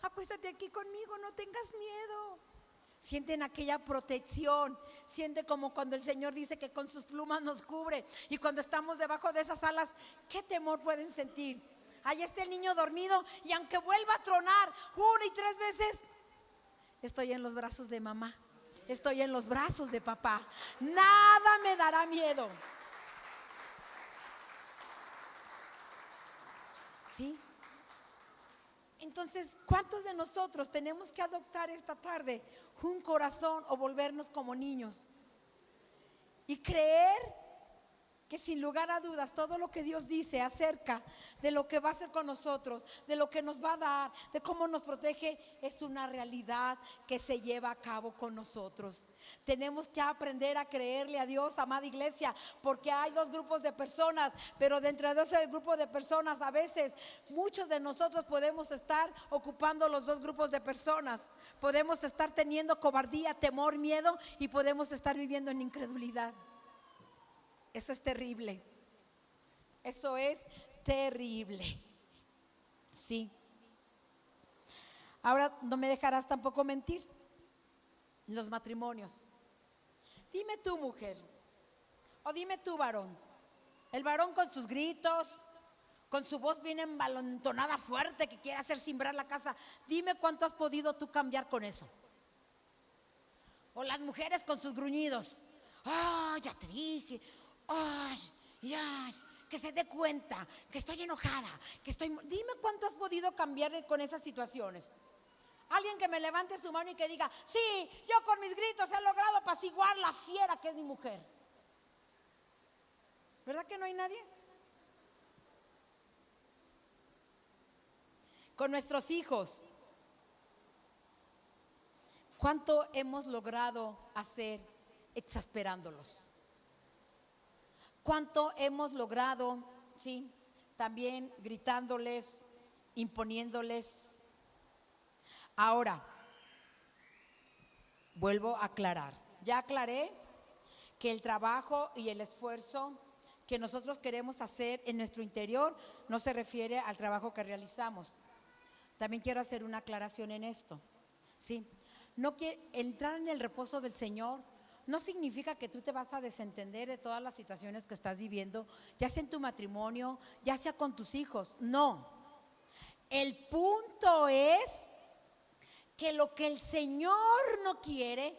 Acuéstate aquí conmigo, no tengas miedo. Sienten aquella protección, sienten como cuando el Señor dice que con sus plumas nos cubre, y cuando estamos debajo de esas alas, ¿qué temor pueden sentir? Ahí está el niño dormido, y aunque vuelva a tronar 1 y 3 veces, estoy en los brazos de mamá, estoy en los brazos de papá, nada me dará miedo. ¿Sí? Entonces, ¿cuántos de nosotros tenemos que adoptar esta tarde un corazón o volvernos como niños y creer que sin lugar a dudas todo lo que Dios dice acerca de lo que va a hacer con nosotros, de lo que nos va a dar, de cómo nos protege, es una realidad que se lleva a cabo con nosotros? Tenemos que aprender a creerle a Dios, amada iglesia, porque hay 2 grupos de personas, pero dentro de ese grupo de personas a veces muchos de nosotros podemos estar ocupando los 2 grupos de personas. Podemos estar teniendo cobardía, temor, miedo, y podemos estar viviendo en incredulidad. Eso es terrible. Eso es terrible. Sí. Ahora no me dejarás tampoco mentir. Los matrimonios. Dime tú, mujer, o dime tú, varón. El varón con sus gritos, con su voz bien envalentonada, fuerte, que quiere hacer cimbrar la casa. Dime cuánto has podido tú cambiar con eso. O las mujeres con sus gruñidos. Ya te dije. Que se dé cuenta que estoy enojada, Dime cuánto has podido cambiar con esas situaciones. Alguien que me levante su mano y que diga: sí, yo con mis gritos he logrado apaciguar la fiera que es mi mujer. ¿Verdad que no hay nadie? Con nuestros hijos, ¿cuánto hemos logrado hacer exasperándolos? ¿Cuánto hemos logrado, sí, también gritándoles, imponiéndoles? Ahora, vuelvo a aclarar. Ya aclaré que el trabajo y el esfuerzo que nosotros queremos hacer en nuestro interior no se refiere al trabajo que realizamos. También quiero hacer una aclaración en esto. Sí, no quiere entrar en el reposo del Señor. No significa que tú te vas a desentender de todas las situaciones que estás viviendo, ya sea en tu matrimonio, ya sea con tus hijos. No. El punto es que lo que el Señor no quiere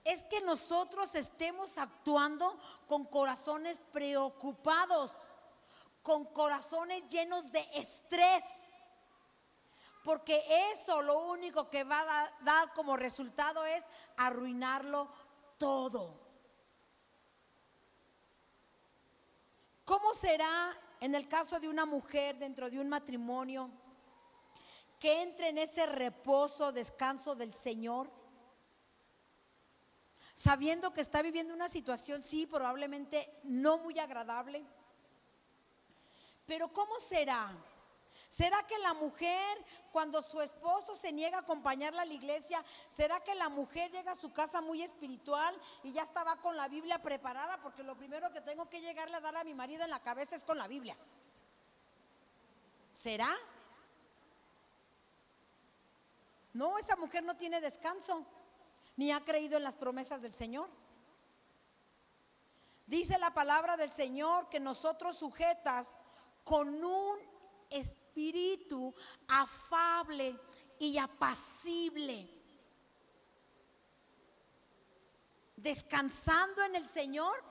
es que nosotros estemos actuando con corazones preocupados, con corazones llenos de estrés, porque eso lo único que va a dar como resultado es arruinarlo todo. ¿Cómo será en el caso de una mujer dentro de un matrimonio que entre en ese reposo, descanso del Señor, sabiendo que está viviendo una situación, sí, probablemente no muy agradable? Pero ¿cómo será? ¿Será que la mujer, cuando su esposo se niega a acompañarla a la iglesia, será que la mujer llega a su casa muy espiritual y ya estaba con la Biblia preparada? Porque lo primero que tengo que llegarle a dar a mi marido en la cabeza es con la Biblia. ¿Será? No, esa mujer no tiene descanso, ni ha creído en las promesas del Señor. Dice la palabra del Señor que nosotros, sujetas con un espíritu afable y apacible. Descansando en el Señor,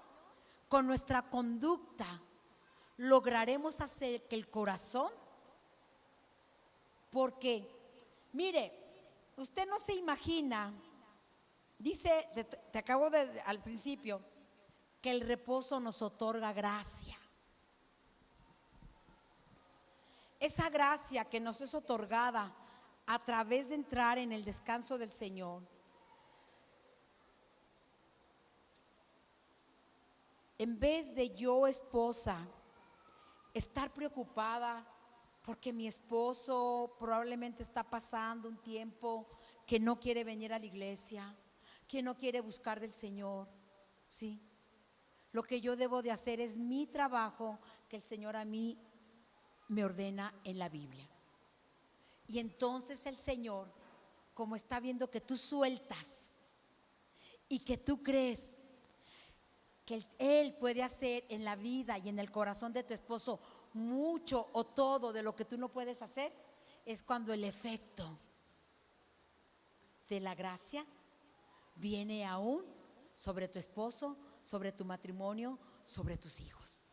con nuestra conducta lograremos hacer que el corazón, porque mire, usted no se imagina, dice, te acabo de al principio, que el reposo nos otorga gracia. Esa gracia que nos es otorgada a través de entrar en el descanso del Señor, en vez de yo, esposa, estar preocupada porque mi esposo probablemente está pasando un tiempo que no quiere venir a la iglesia, que no quiere buscar del Señor, ¿sí? Lo que yo debo de hacer es mi trabajo que el Señor a mí me ordena en la Biblia. Y entonces el Señor, como está viendo que tú sueltas y que tú crees que Él puede hacer en la vida y en el corazón de tu esposo mucho o todo de lo que tú no puedes hacer, es cuando el efecto de la gracia viene aún sobre tu esposo, sobre tu matrimonio, sobre tus hijos.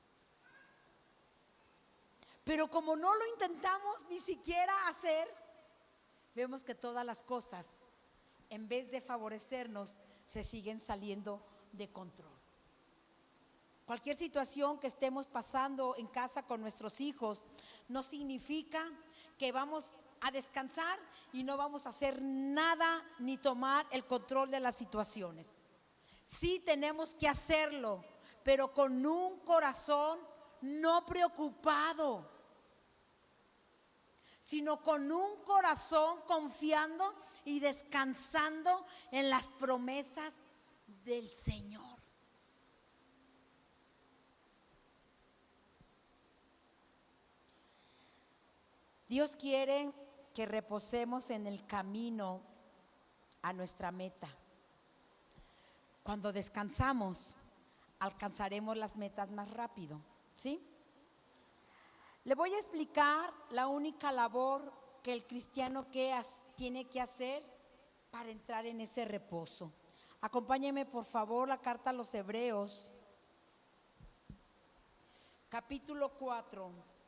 Pero como no lo intentamos ni siquiera hacer, vemos que todas las cosas, en vez de favorecernos, se siguen saliendo de control. Cualquier situación que estemos pasando en casa con nuestros hijos no significa que vamos a descansar y no vamos a hacer nada ni tomar el control de las situaciones. Sí tenemos que hacerlo, pero con un corazón no preocupado, sino con un corazón confiando y descansando en las promesas del Señor. Dios quiere que reposemos en el camino a nuestra meta. Cuando descansamos, alcanzaremos las metas más rápido, ¿sí? Le voy a explicar la única labor que el cristiano tiene que hacer para entrar en ese reposo. Acompáñeme por favor la carta a los Hebreos, capítulo 4.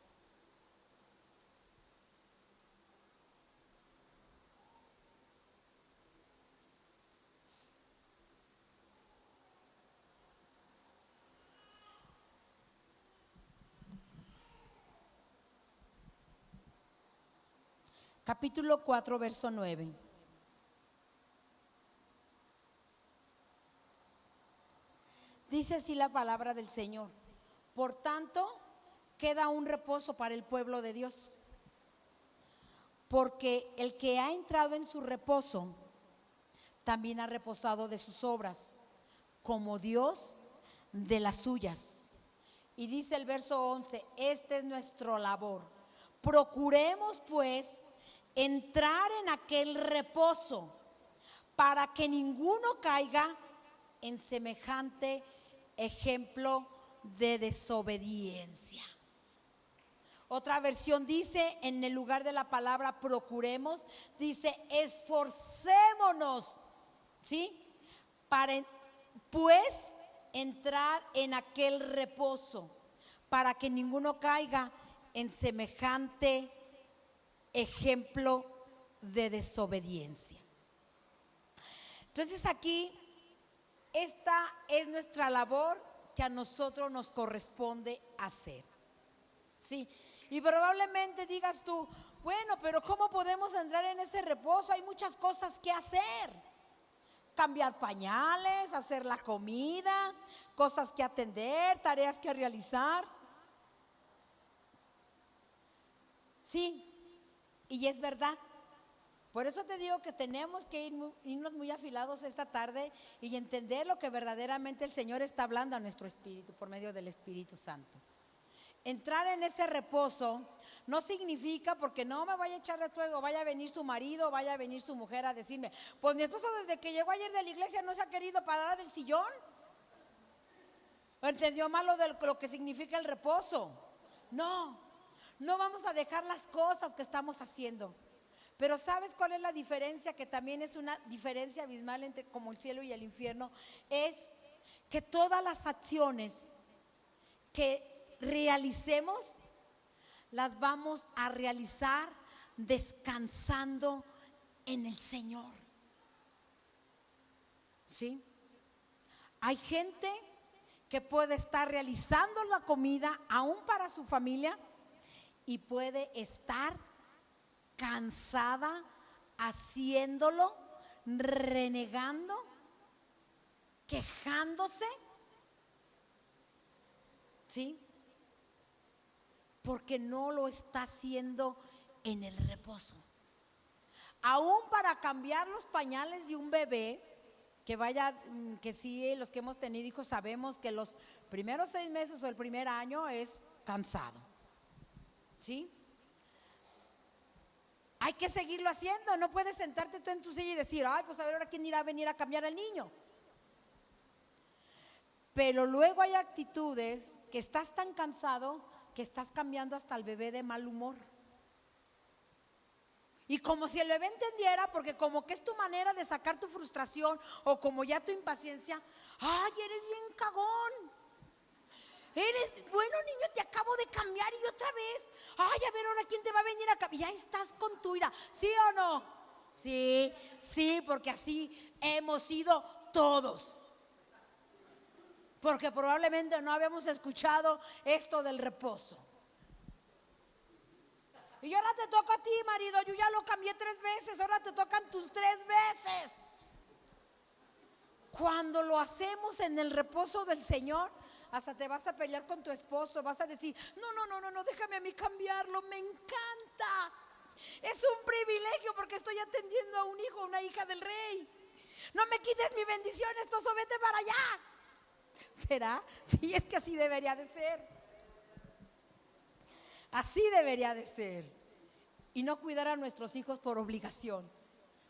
Capítulo 4, verso 9. Dice así la palabra del Señor: por tanto, queda un reposo para el pueblo de Dios, porque el que ha entrado en su reposo también ha reposado de sus obras, como Dios de las suyas. Y dice el verso 11: esta es nuestra labor. Procuremos pues entrar en aquel reposo, para que ninguno caiga en semejante ejemplo de desobediencia. Otra versión dice, en el lugar de la palabra procuremos, dice esforcémonos, ¿sí? Para pues entrar en aquel reposo, para que ninguno caiga en semejante ejemplo de desobediencia. Entonces aquí, esta es nuestra labor que a nosotros nos corresponde hacer, ¿sí? Y probablemente digas tú, bueno, pero ¿cómo podemos entrar en ese reposo? Hay muchas cosas que hacer. Cambiar pañales, hacer la comida, cosas que atender, tareas que realizar. Sí, y es verdad. Por eso te digo que tenemos que irnos muy afilados esta tarde y entender lo que verdaderamente el Señor está hablando a nuestro espíritu por medio del Espíritu Santo. Entrar en ese reposo no significa porque no me vaya a echar de todo, vaya a venir su marido, vaya a venir su mujer a decirme, pues mi esposo desde que llegó ayer de la iglesia no se ha querido parar del sillón. ¿O entendió mal lo que significa el reposo? No, no vamos a dejar las cosas que estamos haciendo. Pero ¿sabes cuál es la diferencia? Que también es una diferencia abismal entre como el cielo y el infierno. Es que todas las acciones que realicemos las vamos a realizar descansando en el Señor. ¿Sí? Hay gente que puede estar realizando la comida aún para su familia y puede estar cansada haciéndolo, renegando, quejándose. ¿Sí? Porque no lo está haciendo en el reposo. Aún para cambiar los pañales de un bebé, que vaya, que sí, los que hemos tenido hijos sabemos que los primeros 6 meses o el primer año es cansado. ¿Sí? Hay que seguirlo haciendo. No puedes sentarte tú en tu silla y decir, ay, pues a ver ahora quién irá a venir a cambiar al niño. Pero luego hay actitudes que estás tan cansado que estás cambiando hasta el bebé de mal humor. Y como si el bebé entendiera, porque como que es tu manera de sacar tu frustración o como ya tu impaciencia, ay, eres bien cagón. Eres, bueno niño, te acabo de cambiar y otra vez. Ay, a ver ahora quién te va a venir a cambiar. Ya estás con tu ira, ¿sí o no? Sí, sí, porque así hemos sido todos. Porque probablemente no habíamos escuchado esto del reposo. Y ahora te toca a ti, marido. Yo ya lo cambié 3 veces. Ahora te tocan tus 3 veces. Cuando lo hacemos en el reposo del Señor, hasta te vas a pelear con tu esposo. Vas a decir, no, déjame a mí cambiarlo. Me encanta. Es un privilegio porque estoy atendiendo a un hijo, una hija del rey. No me quites mi bendición, esposo, vete para allá. ¿Será? Sí, es que así debería de ser. Así debería de ser. Y no cuidar a nuestros hijos por obligación.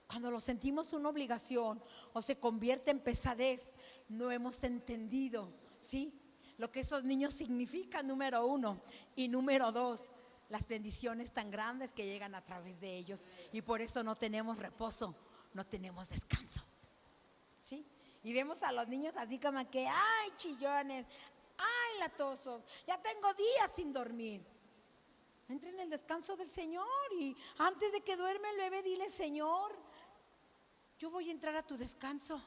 Cuando lo sentimos una obligación o se convierte en pesadez, no hemos entendido, ¿sí? Lo que esos niños significan, número 1. Y número 2, las bendiciones tan grandes que llegan a través de ellos. Y por eso no tenemos reposo, no tenemos descanso, ¿sí? Y vemos a los niños así como que, ay, chillones, ay, latosos, ya tengo días sin dormir. Entra en el descanso del Señor y antes de que duerme el bebé, dile, Señor, yo voy a entrar a tu descanso.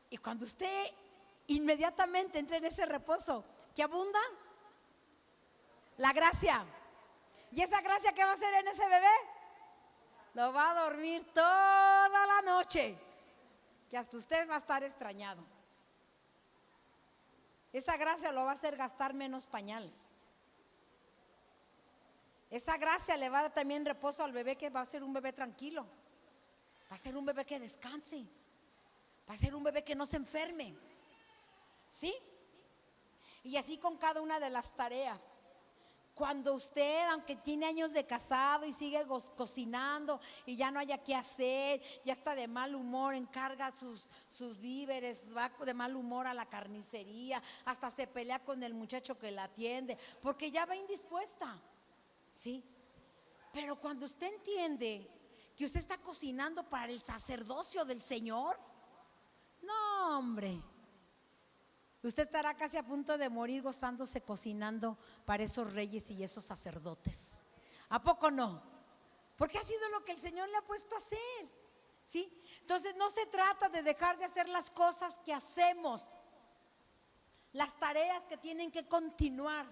Y cuando usted inmediatamente entre en ese reposo, ¿qué abunda? La gracia. ¿Y esa gracia qué va a hacer en ese bebé? Lo va a dormir toda la noche, que hasta usted va a estar extrañado. Esa gracia lo va a hacer gastar menos pañales. Esa gracia le va a dar también reposo al bebé, que va a ser un bebé tranquilo. Va a ser un bebé que descanse. Va a ser un bebé que no se enferme. ¿Sí? Y así con cada una de las tareas. Cuando usted, aunque tiene años de casado y sigue cocinando y ya no haya qué hacer, ya está de mal humor, encarga sus víveres, va de mal humor a la carnicería, hasta se pelea con el muchacho que la atiende, porque ya va indispuesta, ¿sí? Pero cuando usted entiende que usted está cocinando para el sacerdocio del Señor, no, hombre. Usted estará casi a punto de morir gozándose cocinando para esos reyes y esos sacerdotes. ¿A poco no? Porque ha sido lo que el Señor le ha puesto a hacer, ¿sí? Entonces no se trata de dejar de hacer las cosas que hacemos, las tareas que tienen que continuar.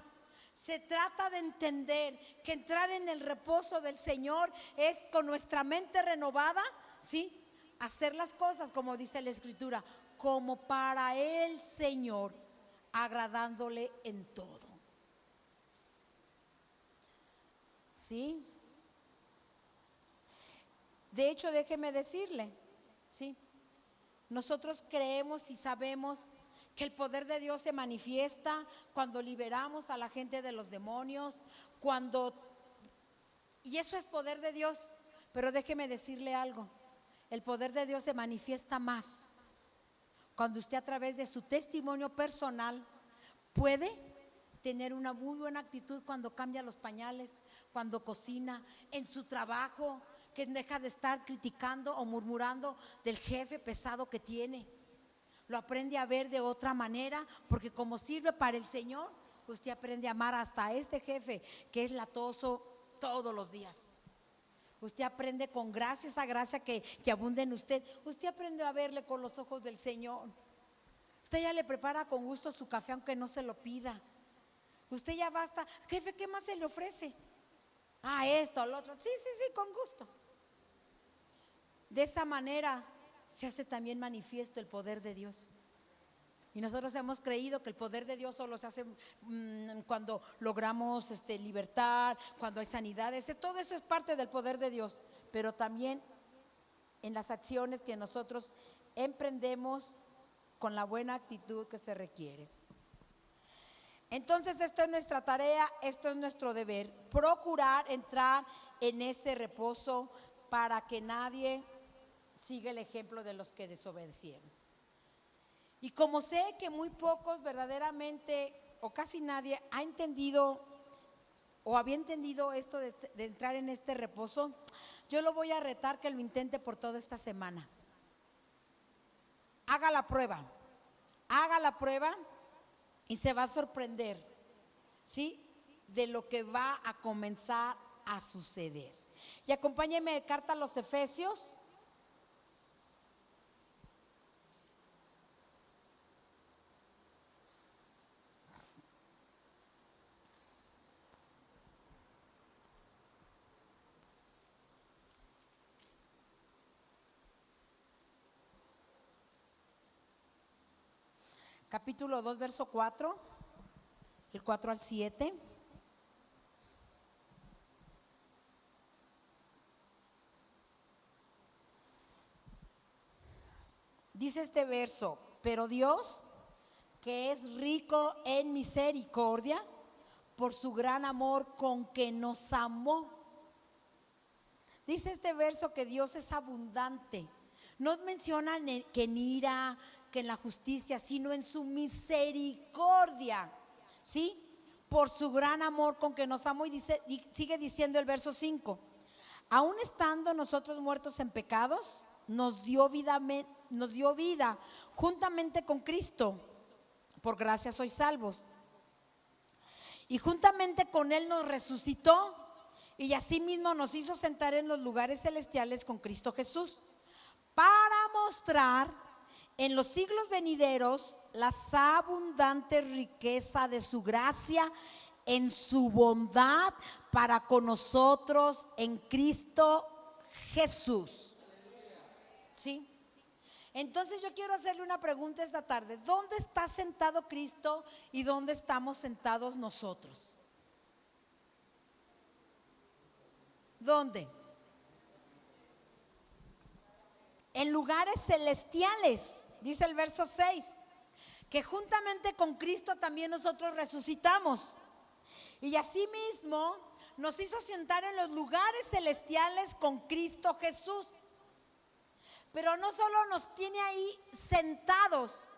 Se trata de entender que entrar en el reposo del Señor es con nuestra mente renovada, ¿sí? Hacer las cosas como dice la Escritura, como para el Señor, agradándole en todo. ¿Sí? De hecho, déjeme decirle, ¿sí? Nosotros creemos y sabemos que el poder de Dios se manifiesta cuando liberamos a la gente de los demonios, y eso es poder de Dios. Pero déjeme decirle algo, el poder de Dios se manifiesta más cuando usted a través de su testimonio personal puede tener una muy buena actitud cuando cambia los pañales, cuando cocina, en su trabajo, que deja de estar criticando o murmurando del jefe pesado que tiene. Lo aprende a ver de otra manera, porque como sirve para el Señor, usted aprende a amar hasta a este jefe que es latoso todos los días. Usted aprende con gracia, esa gracia que abunda en usted. Usted aprende a verle con los ojos del Señor. Usted ya le prepara con gusto su café aunque no se lo pida. Usted ya basta, jefe, ¿qué más se le ofrece? Esto, lo otro. Sí, con gusto. De esa manera se hace también manifiesto el poder de Dios. Y nosotros hemos creído que el poder de Dios solo se hace cuando logramos libertad, cuando hay sanidades. Todo eso es parte del poder de Dios, pero también en las acciones que nosotros emprendemos con la buena actitud que se requiere. Entonces, esto es nuestra tarea, esto es nuestro deber, procurar entrar en ese reposo para que nadie siga el ejemplo de los que desobedecieron. Y como sé que muy pocos verdaderamente, o casi nadie, ha entendido o había entendido esto de entrar en este reposo, yo lo voy a retar que lo intente por toda esta semana. Haga la prueba y se va a sorprender, ¿sí? De lo que va a comenzar a suceder. Y acompáñenme de carta a los Efesios. Capítulo 2, verso 4, el 4 al 7. Dice este verso: pero Dios, que es rico en misericordia, por su gran amor con que nos amó. Dice este verso que Dios es abundante. No menciona que en ira, que en la justicia, sino en su misericordia, ¿sí? Por su gran amor con que nos amó. Y sigue diciendo el verso 5: aun estando nosotros muertos en pecados, nos dio vida juntamente con Cristo. Por gracia sois salvos. Y juntamente con Él nos resucitó, y asimismo nos hizo sentar en los lugares celestiales con Cristo Jesús, para mostrar en los siglos venideros las abundantes riquezas de su gracia en su bondad para con nosotros en Cristo Jesús. ¿Sí? Entonces yo quiero hacerle una pregunta esta tarde: ¿dónde está sentado Cristo y dónde estamos sentados nosotros? ¿Dónde? En lugares celestiales, dice el verso 6, que juntamente con Cristo también nosotros resucitamos. Y asimismo nos hizo sentar en los lugares celestiales con Cristo Jesús. Pero no solo nos tiene ahí sentados,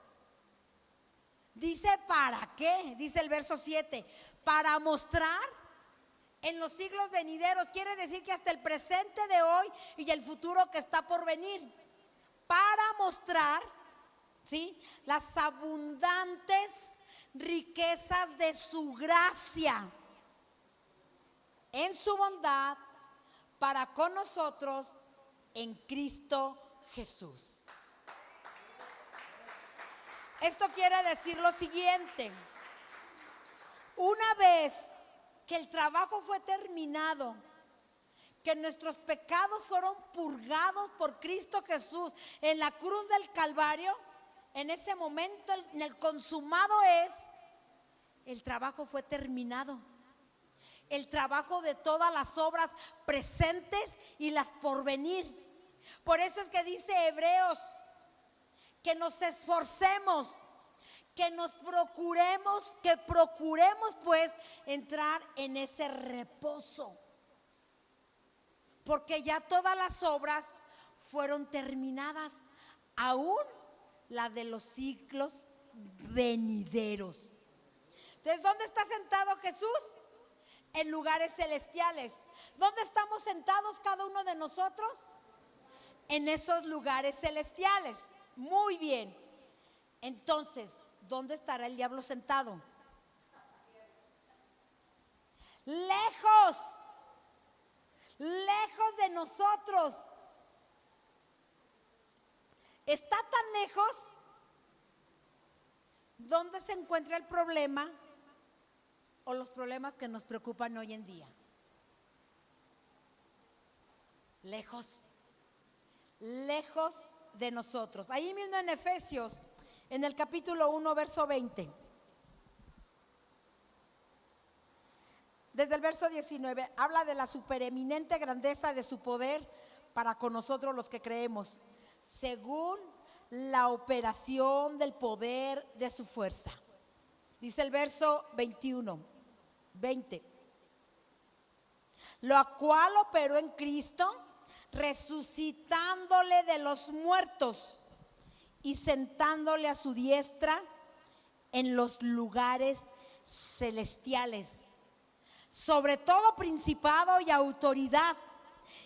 dice ¿para qué? Dice el verso 7, para mostrar en los siglos venideros. Quiere decir que hasta el presente de hoy y el futuro que está por venir, para mostrar, ¿sí?, las abundantes riquezas de su gracia en su bondad para con nosotros en Cristo Jesús. Esto quiere decir lo siguiente: una vez que el trabajo fue terminado, que nuestros pecados fueron purgados por Cristo Jesús en la cruz del Calvario, en ese momento, en el consumado es, el trabajo fue terminado. El trabajo de todas las obras presentes y las por venir. Por eso es que dice Hebreos que nos esforcemos, que procuremos pues entrar en ese reposo, porque ya todas las obras fueron terminadas, aún la de los siglos venideros. Entonces, ¿dónde está sentado Jesús? En lugares celestiales. ¿Dónde estamos sentados cada uno de nosotros? En esos lugares celestiales. Muy bien. Entonces, ¿dónde estará el diablo sentado? Lejos. Lejos de nosotros. Está tan lejos. ¿Dónde se encuentra el problema o los problemas que nos preocupan hoy en día? Lejos, lejos de nosotros. Ahí mismo en Efesios, en el capítulo 1, verso 20. Desde el verso 19, habla de la supereminente grandeza de su poder para con nosotros los que creemos, según la operación del poder de su fuerza. Dice el verso 20, lo cual operó en Cristo, resucitándole de los muertos y sentándole a su diestra en los lugares celestiales, sobre todo principado y autoridad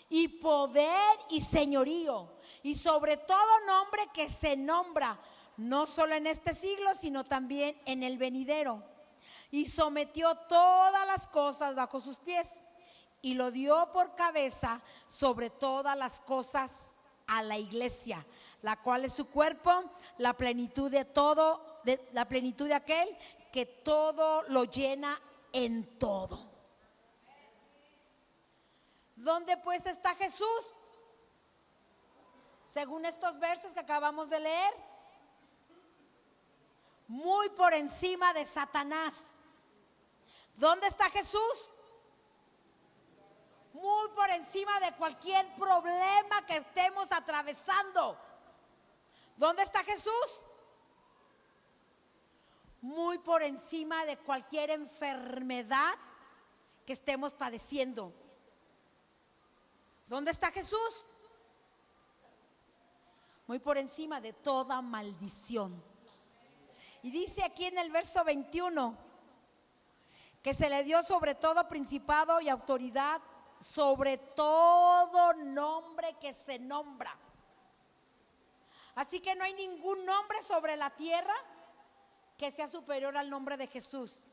y poder y señorío, y sobre todo nombre que se nombra, no solo en este siglo, sino también en el venidero. Y sometió todas las cosas bajo sus pies, y lo dio por cabeza sobre todas las cosas a la iglesia, la cual es su cuerpo, la plenitud de todo, la plenitud de aquel que todo lo llena en todo. ¿Dónde pues está Jesús? Según estos versos que acabamos de leer, muy por encima de Satanás. ¿Dónde está Jesús? Muy por encima de cualquier problema que estemos atravesando. ¿Dónde está Jesús? Muy por encima de cualquier enfermedad que estemos padeciendo. ¿Dónde está Jesús? Muy por encima de toda maldición. Y dice aquí en el verso 21 que se le dio sobre todo principado y autoridad, sobre todo nombre que se nombra. Así que no hay ningún nombre sobre la tierra que sea superior al nombre de Jesús.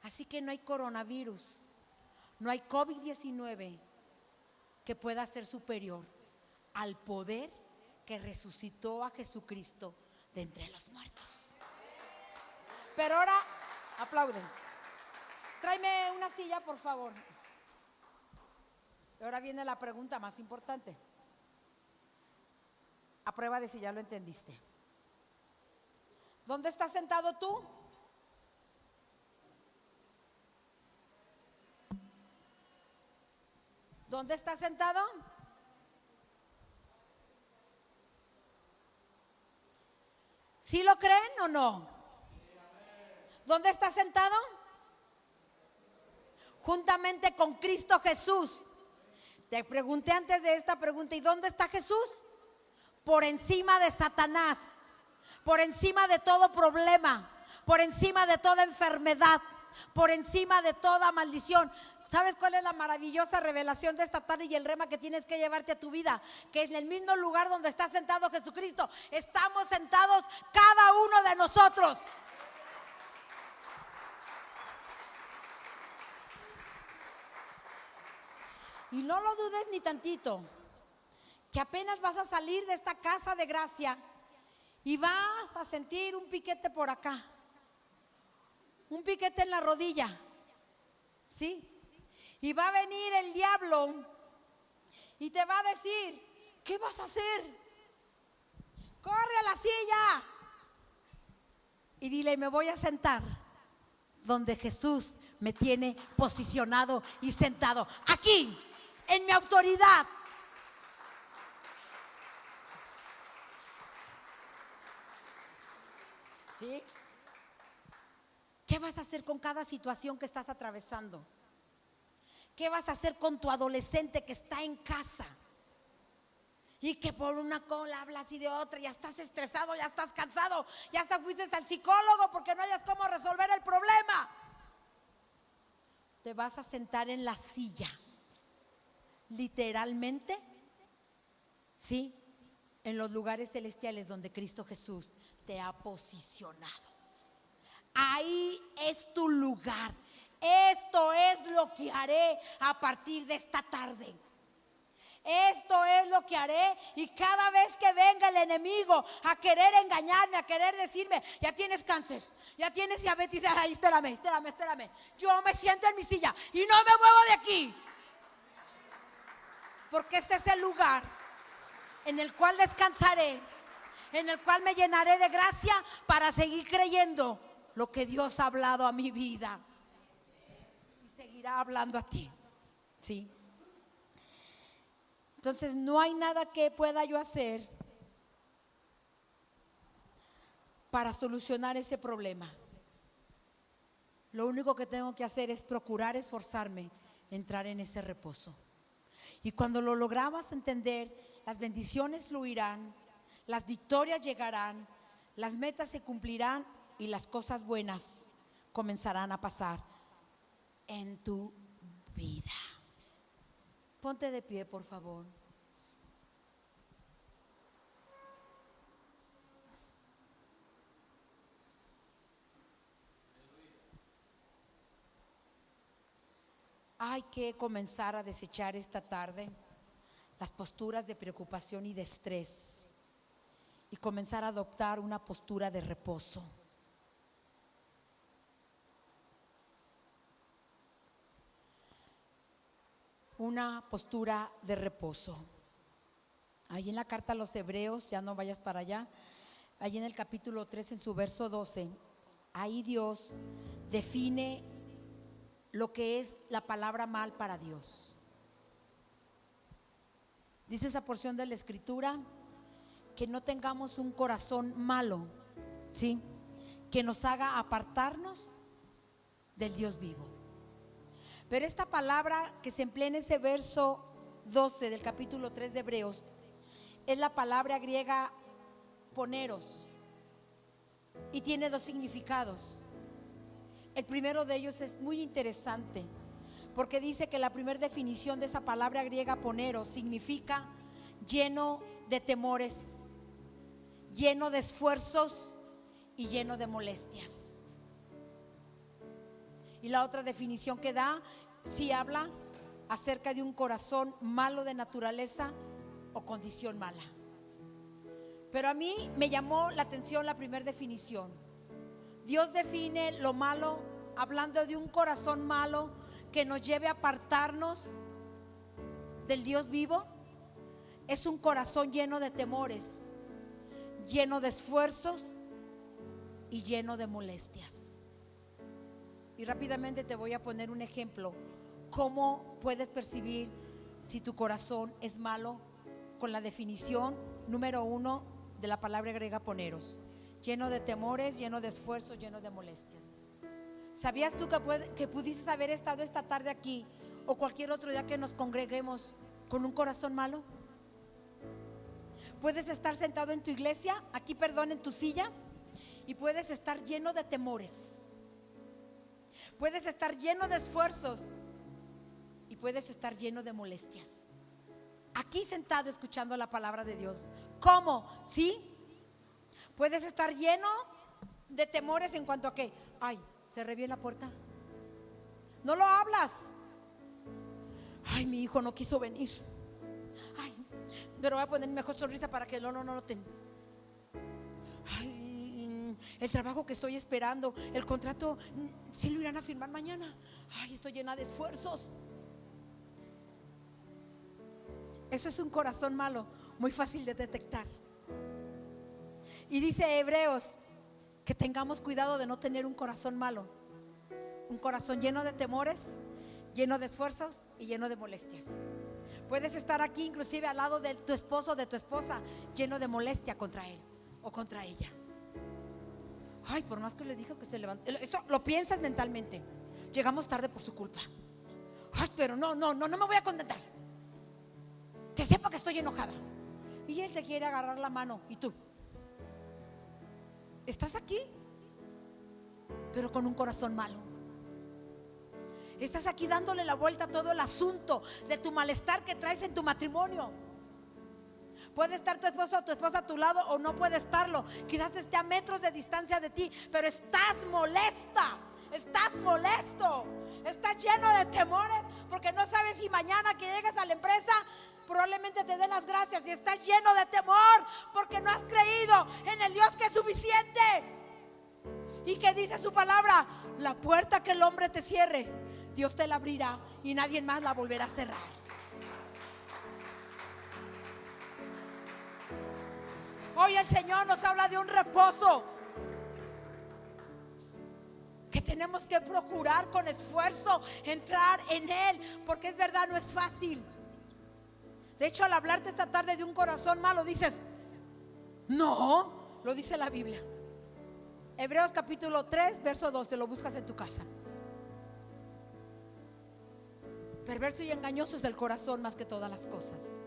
Así que no hay coronavirus, no hay COVID-19 que pueda ser superior al poder que resucitó a Jesucristo de entre los muertos. Pero ahora, aplauden. Tráeme una silla, por favor. Y ahora viene la pregunta más importante. A prueba de si ya lo entendiste. ¿Dónde estás sentado tú? ¿Dónde estás sentado? ¿Sí lo creen o no? ¿Dónde estás sentado? Juntamente con Cristo Jesús. Te pregunté antes de esta pregunta, ¿y dónde está Jesús? Por encima de Satanás, por encima de todo problema, por encima de toda enfermedad, por encima de toda maldición. ¿Sabes cuál es la maravillosa revelación de esta tarde y el rema que tienes que llevarte a tu vida? Que en el mismo lugar donde está sentado Jesucristo, estamos sentados cada uno de nosotros. Y no lo dudes ni tantito, que apenas vas a salir de esta casa de gracia y vas a sentir un piquete por acá, un piquete en la rodilla, ¿sí? Y va a venir el diablo y te va a decir, ¿qué vas a hacer? Corre a la silla y dile, me voy a sentar donde Jesús me tiene posicionado y sentado, aquí, en mi autoridad. ¿Sí? ¿Qué vas a hacer con cada situación que estás atravesando? ¿Qué vas a hacer con tu adolescente que está en casa? Y que por una cola hablas y de otra, ya estás estresado, ya estás cansado, ya hasta fuiste al psicólogo porque no hayas cómo resolver el problema. Te vas a sentar en la silla, literalmente, sí, en los lugares celestiales donde Cristo Jesús te ha posicionado. Ahí es tu lugar. Esto es lo que haré a partir de esta tarde. Esto es lo que haré, y cada vez que venga el enemigo a querer engañarme, a querer decirme, ya tienes cáncer, ya tienes diabetes, ay, espérame, yo me siento en mi silla y no me muevo de aquí, porque este es el lugar en el cual descansaré, en el cual me llenaré de gracia para seguir creyendo lo que Dios ha hablado a mi vida y seguirá hablando a ti. Sí. Entonces no hay nada que pueda yo hacer para solucionar ese problema. Lo único que tengo que hacer es procurar esforzarme, entrar en ese reposo. Y cuando lo logramos entender, las bendiciones fluirán, las victorias llegarán, las metas se cumplirán y las cosas buenas comenzarán a pasar en tu vida. Ponte de pie, por favor. Hay que comenzar a desechar esta tarde las posturas de preocupación y de estrés y comenzar a adoptar una postura de reposo. Una postura de reposo. Ahí en la carta a los Hebreos, ya no vayas para allá, ahí en el capítulo 3, en su verso 12, ahí Dios define lo que es la palabra mal para Dios. Dice esa porción de la escritura que no tengamos un corazón malo, ¿sí? Que nos haga apartarnos del Dios vivo. Pero esta palabra que se emplea en ese verso 12 del capítulo 3 de Hebreos es la palabra griega poneros y tiene dos significados. El primero de ellos es muy interesante porque dice que la primera definición de esa palabra griega poneros significa lleno de temores, lleno de esfuerzos y lleno de molestias. Y la otra definición que da, sí habla acerca de un corazón malo de naturaleza o condición mala. Pero a mí me llamó la atención la primera definición. Dios define lo malo hablando de un corazón malo que nos lleve a apartarnos del Dios vivo. Es un corazón lleno de temores, lleno de esfuerzos y lleno de molestias. Y rápidamente te voy a poner un ejemplo. ¿Cómo puedes percibir si tu corazón es malo? Con la definición número 1 de la palabra griega poneros: lleno de temores, lleno de esfuerzos, lleno de molestias. ¿Sabías tú que pudieses haber estado esta tarde aquí o cualquier otro día que nos congreguemos con un corazón malo? Puedes estar sentado en tu iglesia, aquí en tu silla, y puedes estar lleno de temores. Puedes estar lleno de esfuerzos y puedes estar lleno de molestias. Aquí sentado escuchando la palabra de Dios. ¿Cómo? ¿Sí? Puedes estar lleno de temores en cuanto a que, ay, cerré bien la puerta. No lo hablas. Ay, mi hijo no quiso venir. Ay, pero voy a poner mi mejor sonrisa para que no noten. Ay, el trabajo que estoy esperando, el contrato, ¿sí lo irán a firmar mañana? Ay, estoy llena de esfuerzos. Eso es un corazón malo, muy fácil de detectar. Y dice Hebreos que tengamos cuidado de no tener un corazón malo, un corazón lleno de temores, lleno de esfuerzos y lleno de molestias. Puedes estar aquí inclusive al lado de tu esposo o de tu esposa, lleno de molestia contra él o contra ella. Ay, por más que le dijo que se levante, esto lo piensas mentalmente. Llegamos tarde por su culpa. Ay, pero no me voy a contentar. Que sepa que estoy enojada. y Él te quiere agarrar la mano. Y tú estás aquí, pero con un corazón malo. Estás aquí dándole la vuelta a todo el asunto de tu malestar que traes en tu matrimonio. Puede estar tu esposo o tu esposa a tu lado, o no puede estarlo. Quizás esté a metros de distancia de ti, pero estás molesta, estás molesto, estás lleno de temores, porque no sabes si mañana que llegues a la empresa probablemente te den las gracias. Y estás lleno de temor porque no has creído en el Dios que es suficiente y que dice su palabra: la puerta que el hombre te cierre, Dios te la abrirá y nadie más la volverá a cerrar. Hoy el Señor nos habla de un reposo que tenemos que procurar con esfuerzo entrar en Él, porque es verdad, no es fácil. De hecho, al hablarte esta tarde de un corazón malo, dices: no, lo dice la Biblia. Hebreos capítulo 3, verso 12, lo buscas en tu casa. Perverso y engañoso es el corazón más que todas las cosas.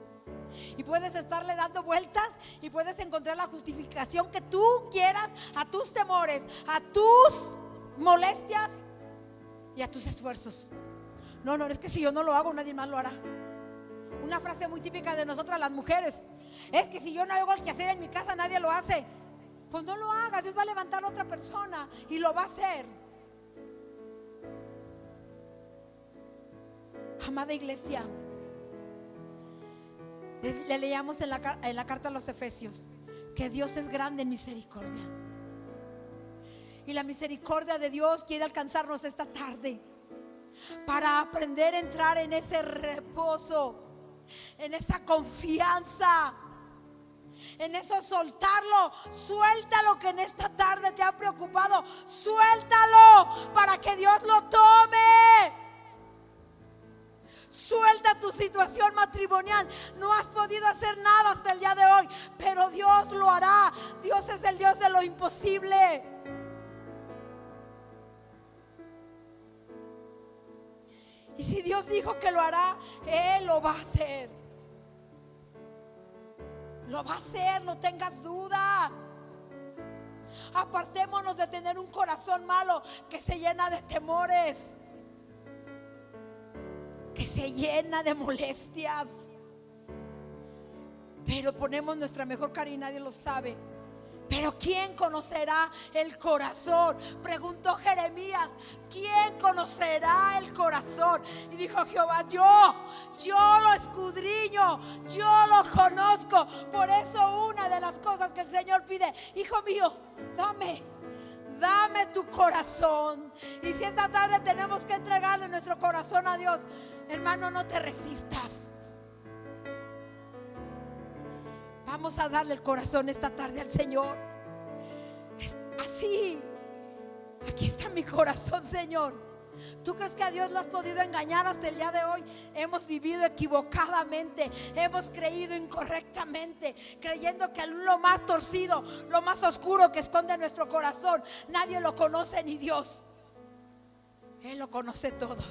Y puedes estarle dando vueltas y puedes encontrar la justificación que tú quieras a tus temores, a tus molestias y a tus esfuerzos. No, es que si yo no lo hago, nadie más lo hará. Una frase muy típica de nosotras las mujeres es que si yo no hago el quehacer en mi casa, nadie lo hace. Pues no lo hagas, Dios va a levantar a otra persona y lo va a hacer. Amada iglesia, le leíamos en la carta a los Efesios que Dios es grande en misericordia, y la misericordia de Dios quiere alcanzarnos esta tarde para aprender a entrar en ese reposo, en esa confianza, en eso soltarlo. Suéltalo que en esta tarde te ha preocupado, suéltalo para que Dios lo tome. Suelta tu situación matrimonial. No has podido hacer nada hasta el día de hoy, pero Dios lo hará. Dios es el Dios de lo imposible. Y si Dios dijo que lo hará, Él lo va a hacer. Lo va a hacer, no tengas duda. Apartémonos de tener un corazón malo que se llena de temores, que se llena de molestias, pero ponemos nuestra mejor cara y nadie lo sabe. Pero ¿quién conocerá el corazón? Preguntó Jeremías: ¿quién conocerá el corazón? Y dijo Jehová: yo lo escudriño, yo lo conozco. Por eso una de las cosas que el Señor pide: hijo mío, dame tu corazón. Y si esta tarde tenemos que entregarle nuestro corazón a Dios, hermano, no te resistas. Vamos a darle el corazón esta tarde al Señor. Así: aquí está mi corazón, Señor. ¿Tú crees que a Dios lo has podido engañar hasta el día de hoy? Hemos vivido equivocadamente, hemos creído incorrectamente, creyendo que lo más torcido, lo más oscuro que esconde nuestro corazón, nadie lo conoce, ni Dios. Él lo conoce todo.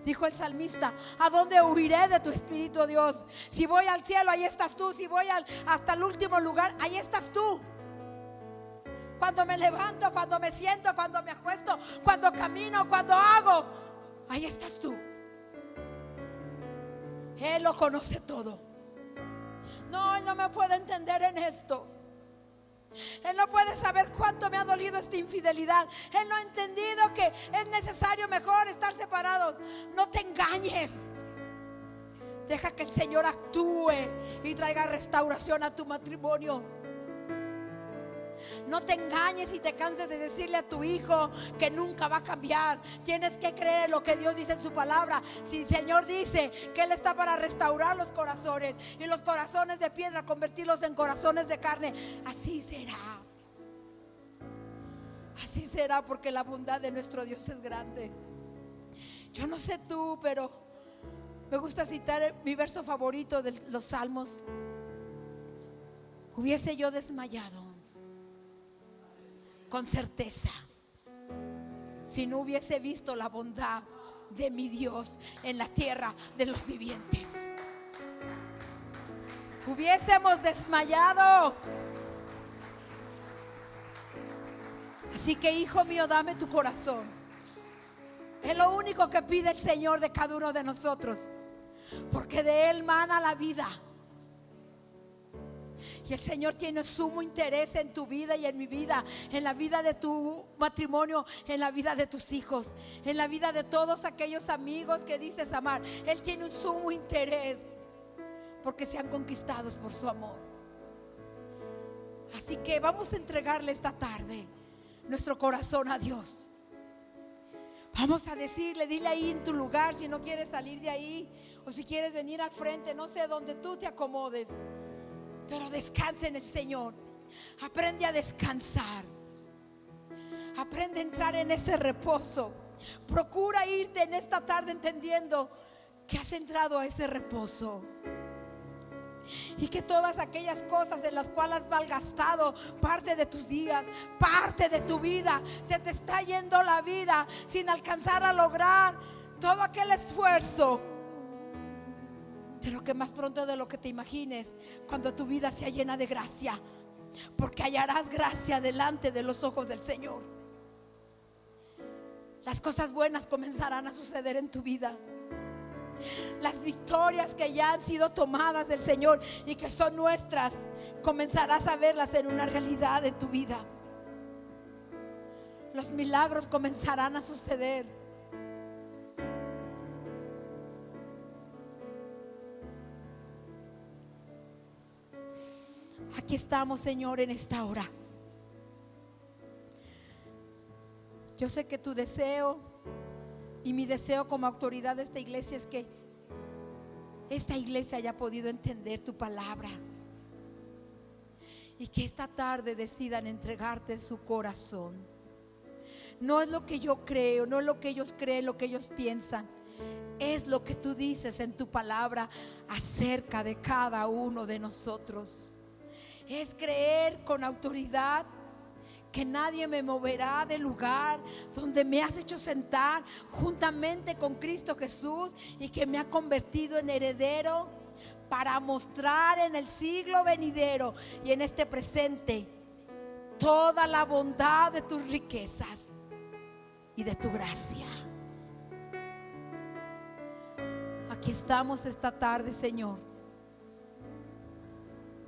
Dijo el salmista: ¿a dónde huiré de tu espíritu, Dios? Si voy al cielo, ahí estás tú. Si voy hasta el último lugar, ahí estás tú. Cuando me levanto, cuando me siento, cuando me acuesto, cuando camino, cuando hago, ahí estás tú. Él lo conoce todo. No, Él no me puede entender en esto. Él no puede saber cuánto me ha dolido esta infidelidad. Él no ha entendido que es necesario mejor estar separados. No te engañes. Deja que el Señor actúe y traiga restauración a tu matrimonio. No te engañes y te canses de decirle a tu hijo que nunca va a cambiar. Tienes que creer en lo que Dios dice en su palabra. Si el Señor dice que Él está para restaurar los corazones, y los corazones de piedra convertirlos en corazones de carne, así será. Así será, porque la bondad de nuestro Dios es grande. Yo no sé tú, pero me gusta citar mi verso favorito de los Salmos: hubiese yo desmayado con certeza si no hubiese visto la bondad de mi Dios en la tierra de los vivientes. hubiésemos desmayado. Así que, hijo mío, dame tu corazón. Es lo único que pide el Señor de cada uno de nosotros, porque de Él mana la vida. Y el Señor tiene sumo interés en tu vida y en mi vida, en la vida de tu matrimonio, en la vida de tus hijos, en la vida de todos aquellos amigos que dices amar. Él tiene un sumo interés porque sean conquistados por su amor. Así que vamos a entregarle esta tarde nuestro corazón a Dios. Vamos a decirle, dile ahí en tu lugar, si no quieres salir de ahí, o si quieres venir al frente, no sé, donde tú te acomodes, pero descansa en el Señor. Aprende a descansar. Aprende a entrar en ese reposo. Procura irte en esta tarde entendiendo que has entrado a ese reposo, y que todas aquellas cosas en las cuales has malgastado parte de tus días, parte de tu vida, se te está yendo la vida sin alcanzar a lograr todo aquel esfuerzo. Pero que más pronto de lo que te imagines, cuando tu vida sea llena de gracia, porque hallarás gracia delante de los ojos del Señor, las cosas buenas comenzarán a suceder en tu vida. Las victorias que ya han sido tomadas del Señor y que son nuestras, comenzarás a verlas en una realidad en tu vida. Los milagros comenzarán a suceder. Aquí estamos, Señor, en esta hora. Yo sé que tu deseo y mi deseo como autoridad de esta iglesia es que esta iglesia haya podido entender tu palabra, y que esta tarde decidan entregarte su corazón. No es lo que yo creo, no es lo que ellos creen, lo que ellos piensan. Es lo que tú dices en tu palabra acerca de cada uno de nosotros. Es creer con autoridad que nadie me moverá del lugar donde me has hecho sentar juntamente con Cristo Jesús, y que me ha convertido en heredero para mostrar en el siglo venidero y en este presente toda la bondad de tus riquezas y de tu gracia. Aquí estamos esta tarde, Señor.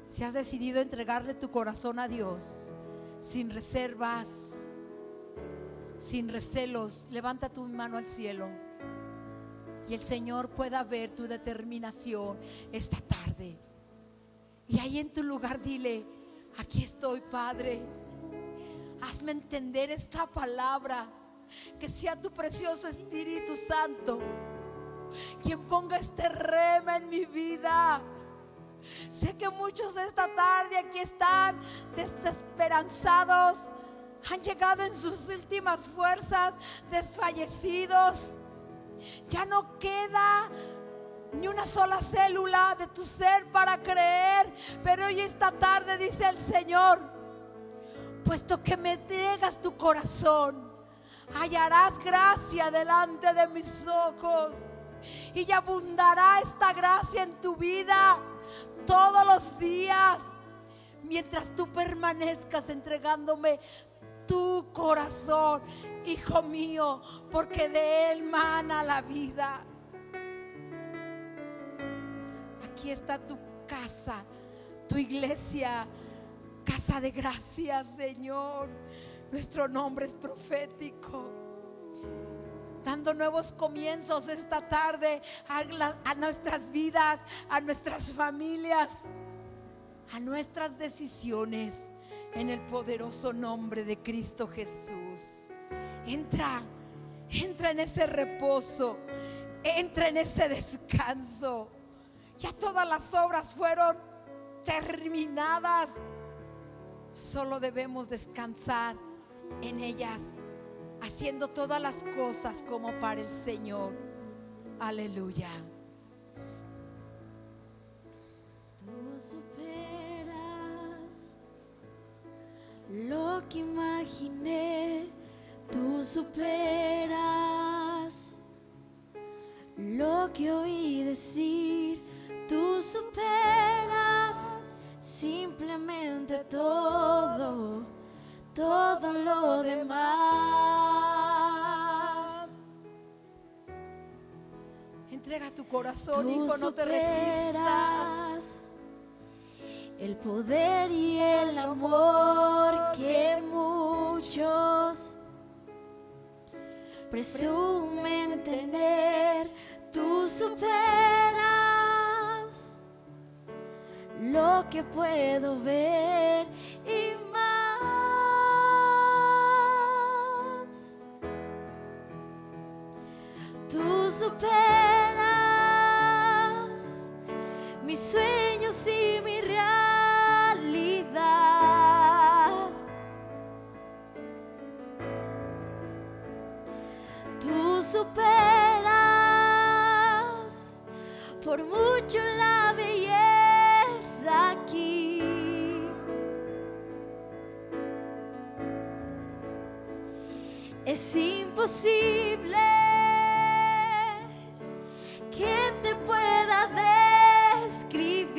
Si has decidido entregarle tu corazón a Dios, sin reservas, sin recelos, levanta tu mano al cielo y el Señor pueda ver tu determinación esta tarde. Y ahí en tu lugar dile: aquí estoy, Padre, hazme entender esta palabra, que sea tu precioso Espíritu Santo quien ponga este rema en mi vida. Sé que muchos esta tarde aquí están desesperanzados, han llegado en sus últimas fuerzas, desfallecidos. Ya no queda ni una sola célula de tu ser para creer. Pero hoy esta tarde dice el Señor: puesto que me entregas tu corazón, hallarás gracia delante de mis ojos, y abundará esta gracia en tu vida todos los días, mientras tú permanezcas entregándome tu corazón, hijo mío, porque de él mana la vida. Aquí está tu casa, tu iglesia, casa de gracia, Señor. Nuestro nombre es profético, dando nuevos comienzos esta tarde a nuestras vidas, a nuestras familias, a nuestras decisiones, en el poderoso nombre de Cristo Jesús. Entra en ese reposo, entra en ese descanso. Ya todas las obras fueron terminadas, solo debemos descansar en ellas, haciendo todas las cosas como para el Señor. Aleluya. Tú superas lo que imaginé, tú superas lo que oí decir, tú superas todo, todo lo demás. Entrega tu corazón, Tú hijo, no te resistas. superas el poder y el amor que muchos presumen tener. Tú superas lo que puedo ver y más. Tú superas mis sueños y mi realidad. Tú superas por mucho la belleza aquí. Es imposible que te pueda describir,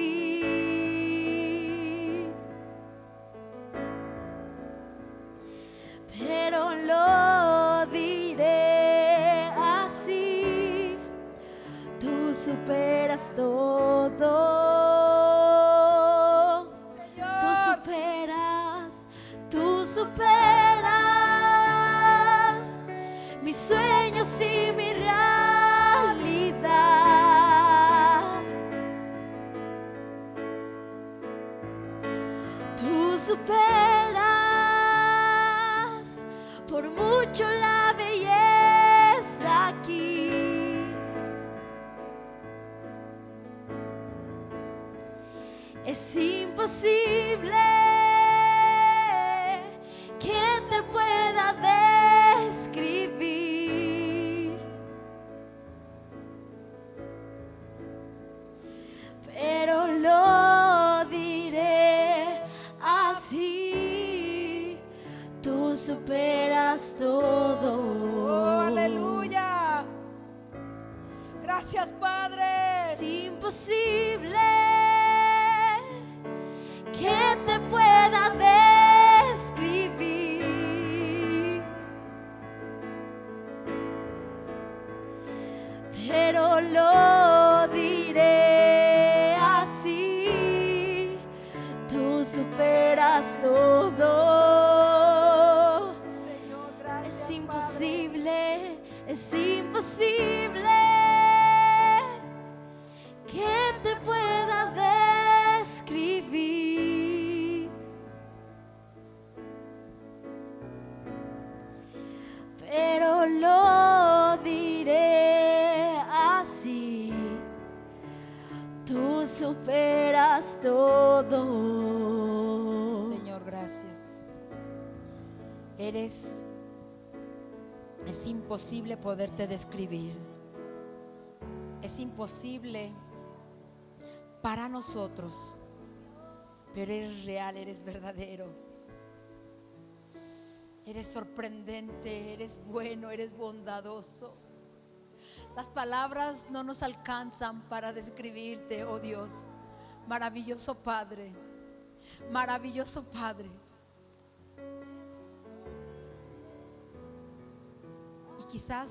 pero lo diré así: tú superas todo. Tú superas mis sueños y mi realidad. Tú superas por mucho la belleza aquí. Es imposible que te pueda describir, pero lo diré así: tú superas todo. Oh, aleluya. Gracias, Padre. Es imposible que te pueda describir, pero lo diré así: tú superas todo. Señor, gracias, Es Padre. imposible, es imposible que te pueda describir, pero lo diré así: tú superas todo. Señor, gracias. Es imposible poderte describir. Es imposible para nosotros, pero eres real, eres verdadero. Eres sorprendente, eres bueno, eres bondadoso. Las palabras no nos alcanzan para describirte, oh Dios. Maravilloso Padre, maravilloso Padre. Y quizás,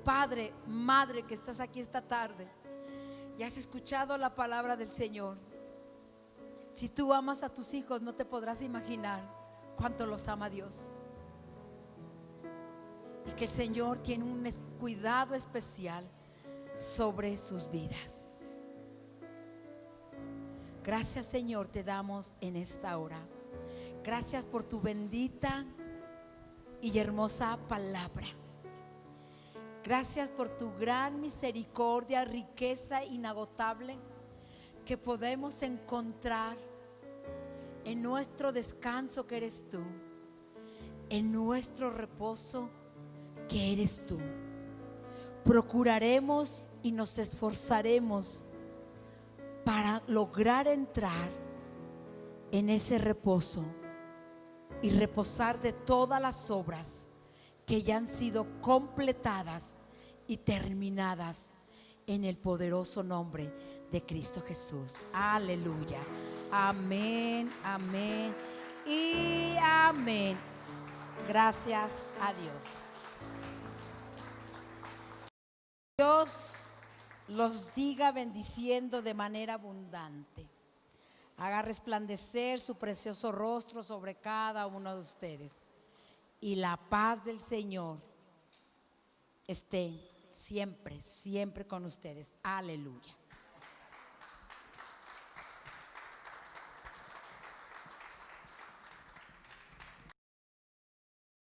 Padre, Madre, que estás aquí esta tarde y has escuchado la palabra del Señor. Si tú amas a tus hijos, no te podrás imaginar cuánto los ama Dios. Y que el Señor tiene un cuidado especial sobre sus vidas. Gracias, Señor, te damos en esta hora. Gracias por tu bendita y hermosa palabra. Gracias por tu gran misericordia, riqueza inagotable que podemos encontrar en nuestro descanso que eres tú, en nuestro reposo que eres tú. Procuraremos y nos esforzaremos para lograr entrar en ese reposo y reposar de todas las obras que ya han sido completadas y terminadas en el poderoso nombre de Cristo Jesús. Aleluya, Amén, amén y amén. Gracias a Dios. Dios los siga bendiciendo de manera abundante. Haga resplandecer su precioso rostro sobre cada uno de ustedes. Y la paz del Señor esté siempre, siempre con ustedes. Aleluya.